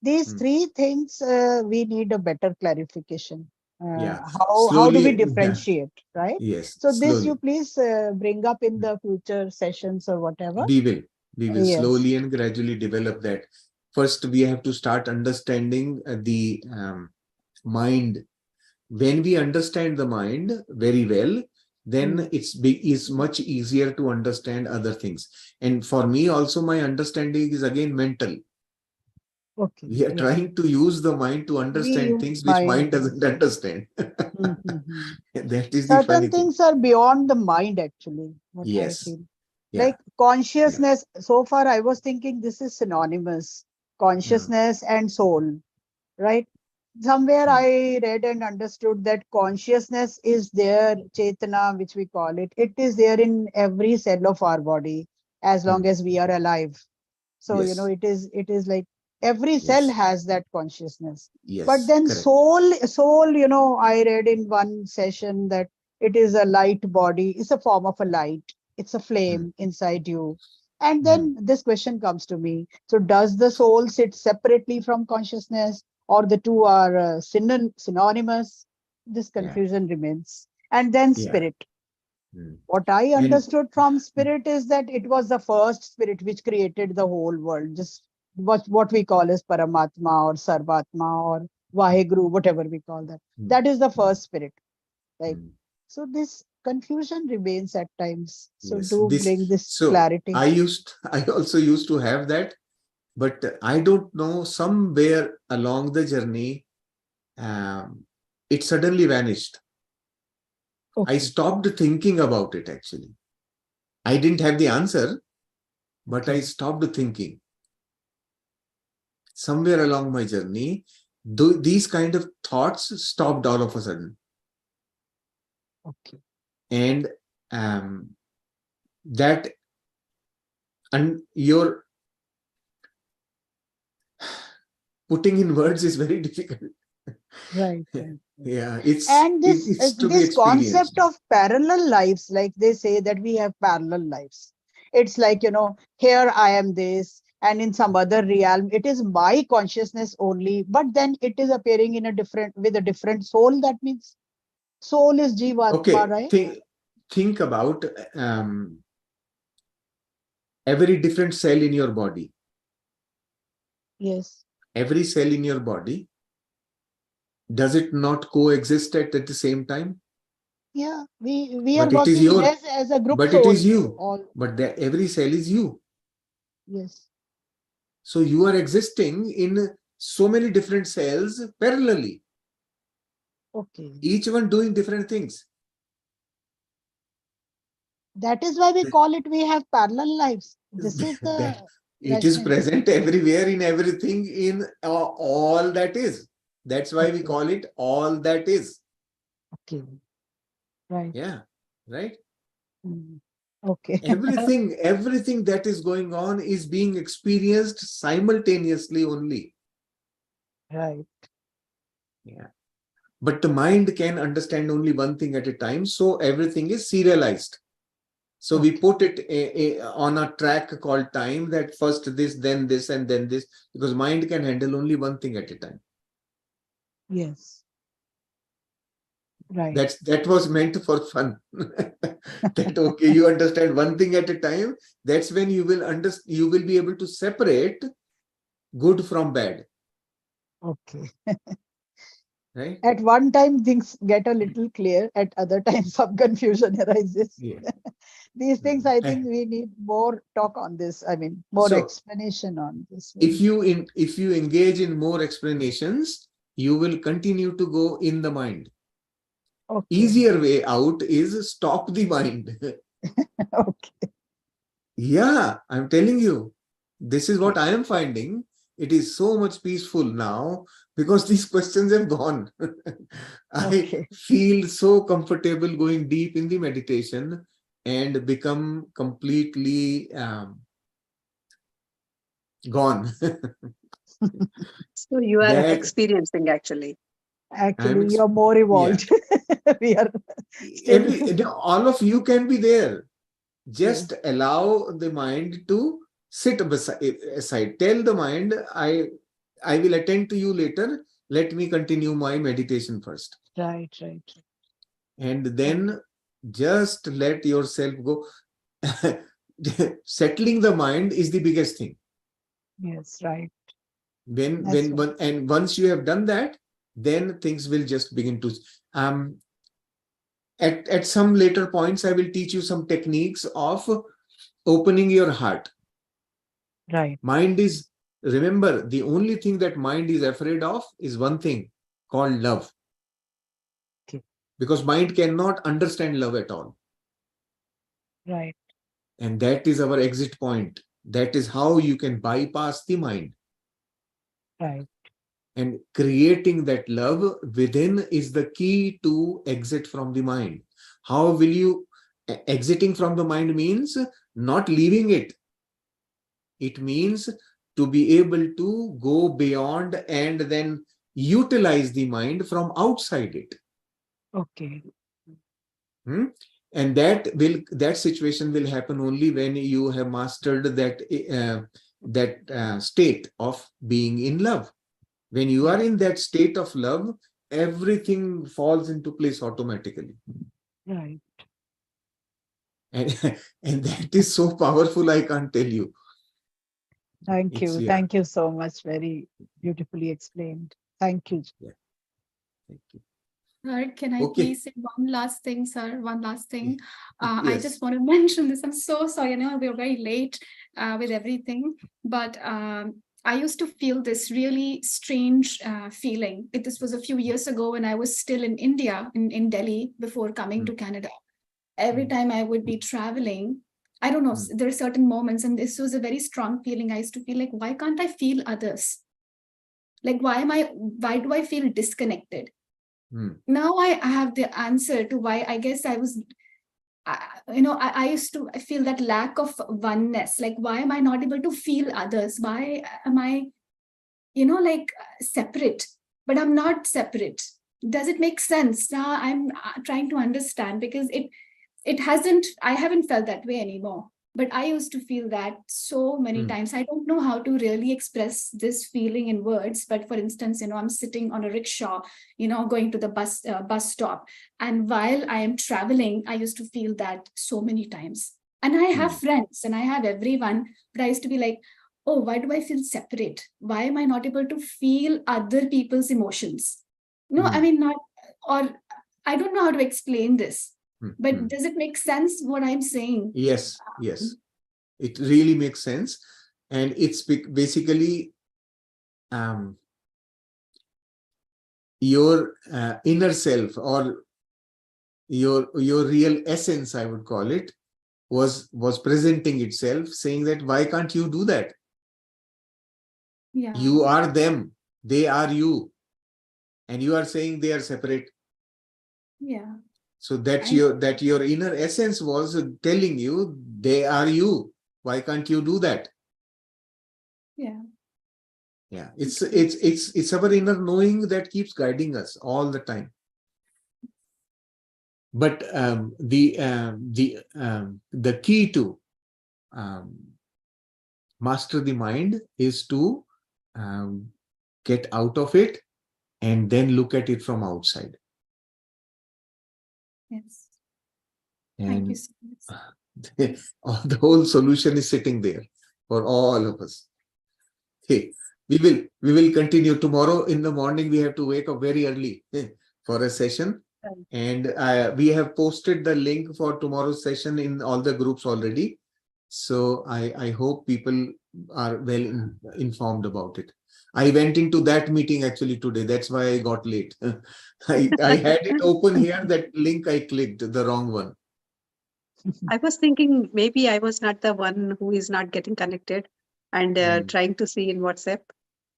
These Hmm. three things we need a better clarification. Yeah. How do we Slowly. Yeah. differentiate, right? Yes. So this you Slowly. please bring up in the future sessions or whatever. We will. We will Yes. slowly and gradually develop that. First, we have to start understanding the mind. When we understand the mind very well, then it's much easier to understand other things. And for me also, my understanding is again mental. Okay. We are Yeah. trying to use the mind to We understand use things which mind mind. doesn't understand. Mhm. That is the funny Certain thing. things are beyond the mind, actually, what I Yes. feel. Yeah. Like consciousness, so far I was thinking this is synonymous, consciousness and soul, right? Somewhere I read and understood that consciousness is there, Chetana, which we call it. It is there in every cell of our body as long as we are alive. So, Yes. it is like every cell Yes. has that consciousness. But Yes. then Correct. soul, I read in one session that it is a light body, it's a form of a light, it's a flame inside you. And then this question comes to me. So does the soul sit separately from consciousness, or the two are synonymous? This Yeah. confusion remains. And then Yeah. spirit. Mm. What I And understood from spirit is that it was the first spirit which created the whole world, just what we call as Paramatma or Sarvatma or Vaheguru, whatever we call that. That is the first spirit, right? So this confusion remains at times. So yes, do bring this so clarity. I also used to have that, but I don't know, somewhere along the journey, it suddenly vanished. I Okay. stopped thinking about it actually. I didn't have the answer, but I stopped thinking. Somewhere along my journey, these kind of thoughts stopped all of a sudden. Okay. And that, and your putting in words is very difficult. Right. Right. Yeah, And it's to be this experienced. concept of parallel lives, like they say that we have parallel lives. It's like, here I am this, and in some other realm, it is my consciousness only, but then it is appearing with a different soul. That means soul is Jivatma, Okay, right? think about every different cell in your body. Yes. Every cell in your body, does it not coexist at the same time? Yeah, we are But it is working your, as a group but it soul. is you. All. But every cell is you. Yes. So you are existing in so many different cells parallelly, Okay. each one doing different things. That is why we call it, we have parallel lives. This is the That it is rationale. present everywhere in everything, in all that is. That's why we Okay. call it all that is. Okay. Right. Yeah, right. Okay. Everything that is going on is being experienced simultaneously only. Right. Yeah. But the mind can understand only one thing at a time, so everything is serialized. So we put it on a track called time, that first this, then this, and then this, because mind can handle only one thing at a time. Yes. Right. That was meant for fun. That okay, you understand one thing at a time. That's when you will be able to separate good from bad. Okay. Right? At one time, things get a little clear. At other times, some confusion arises. Yeah. These things, I think we need more talk on this. I mean, more So, explanation on this. if you engage in more explanations, you will continue to go in the mind. Okay. Easier way out is stop the mind. Okay. Yeah, I'm telling you, this is what I am finding. It is so much peaceful now because these questions have gone. I Okay. feel so comfortable going deep in the meditation and become completely gone. So you are That experiencing actually. Actually, ex- you're more yeah. evolved. We are still. All of you can be there. Just Yes. allow the mind to sit aside. Tell the mind, I will attend to you later. Let me continue my meditation first. Right, right. And then just let yourself go. Settling the mind is the biggest thing. Yes, right. And once you have done that, then things will just begin to at some later points, I will teach you some techniques of opening your heart. Right. Mind is, remember, the only thing that mind is afraid of is one thing called love. Okay. Because mind cannot understand love at all. Right. And that is our exit point. That is how you can bypass the mind. Right. And creating that love within is the key to exit from the mind. How will you, exiting from the mind means not leaving it. It means to be able to go beyond and then utilize the mind from outside it. Okay. And that situation will happen only when you have mastered that state of being in love. When you are in that state of love, everything falls into place automatically. Right. And, and that is so powerful, I can't tell you. Thank you. Yeah. Thank you so much. Very beautifully explained. Thank you. Yeah. Thank you. Sir, can I Okay. please say one last thing, sir? One last thing. I Yes. just want to mention this. I'm so sorry. I know we're very late with everything, but I used to feel this really strange feeling. This was a few years ago when I was still in India, in Delhi, before coming to Canada. Every time I would be traveling, I don't know, there are certain moments, and this was a very strong feeling. I used to feel like, why can't I feel others? Like, why do I feel disconnected? Now I have the answer to why. I guess I was, I used to feel that lack of oneness. Like, why am I not able to feel others? Why am I, like separate? But I'm not separate. Does it make sense? Now I'm trying to understand, because I haven't felt that way anymore. But I used to feel that so many times. I don't know how to really express this feeling in words. But for instance, I'm sitting on a rickshaw, going to the bus stop. And while I am traveling, I used to feel that so many times. And I have friends and I have everyone, but I used to be like, oh, why do I feel separate? Why am I not able to feel other people's emotions? No, I mean, or I don't know how to explain this. But does it make sense what I'm saying? Yes, yes. It really makes sense. And it's basically your inner self, or your real essence, I would call it, was presenting itself, saying that, why can't you do that? Yeah. You are them, they are you. And you are saying they are separate. Yeah. So that your inner essence was telling you they are you. Why can't you do that? Yeah. Yeah. It's our inner knowing that keeps guiding us all the time. But the key to master the mind is to get out of it and then look at it from outside. Yes. And thank you so much. the whole solution is sitting there for all of us. Okay, we will continue tomorrow in the morning. We have to wake up very early for a session, and we have posted the link for tomorrow's session in all the groups already. So I hope people are well informed about it. I went into that meeting actually today. That's why I got late. I had it open here. That link I clicked, the wrong one. I was thinking maybe I was not the one who is not getting connected and trying to see in WhatsApp,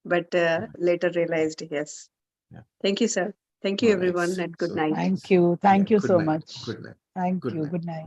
but later realized, yes. Yeah. Thank you, sir. Thank you, All right. everyone, and good night. Thank you. Thank you Good so night. much. Good night. Thank Good you. night. Good night.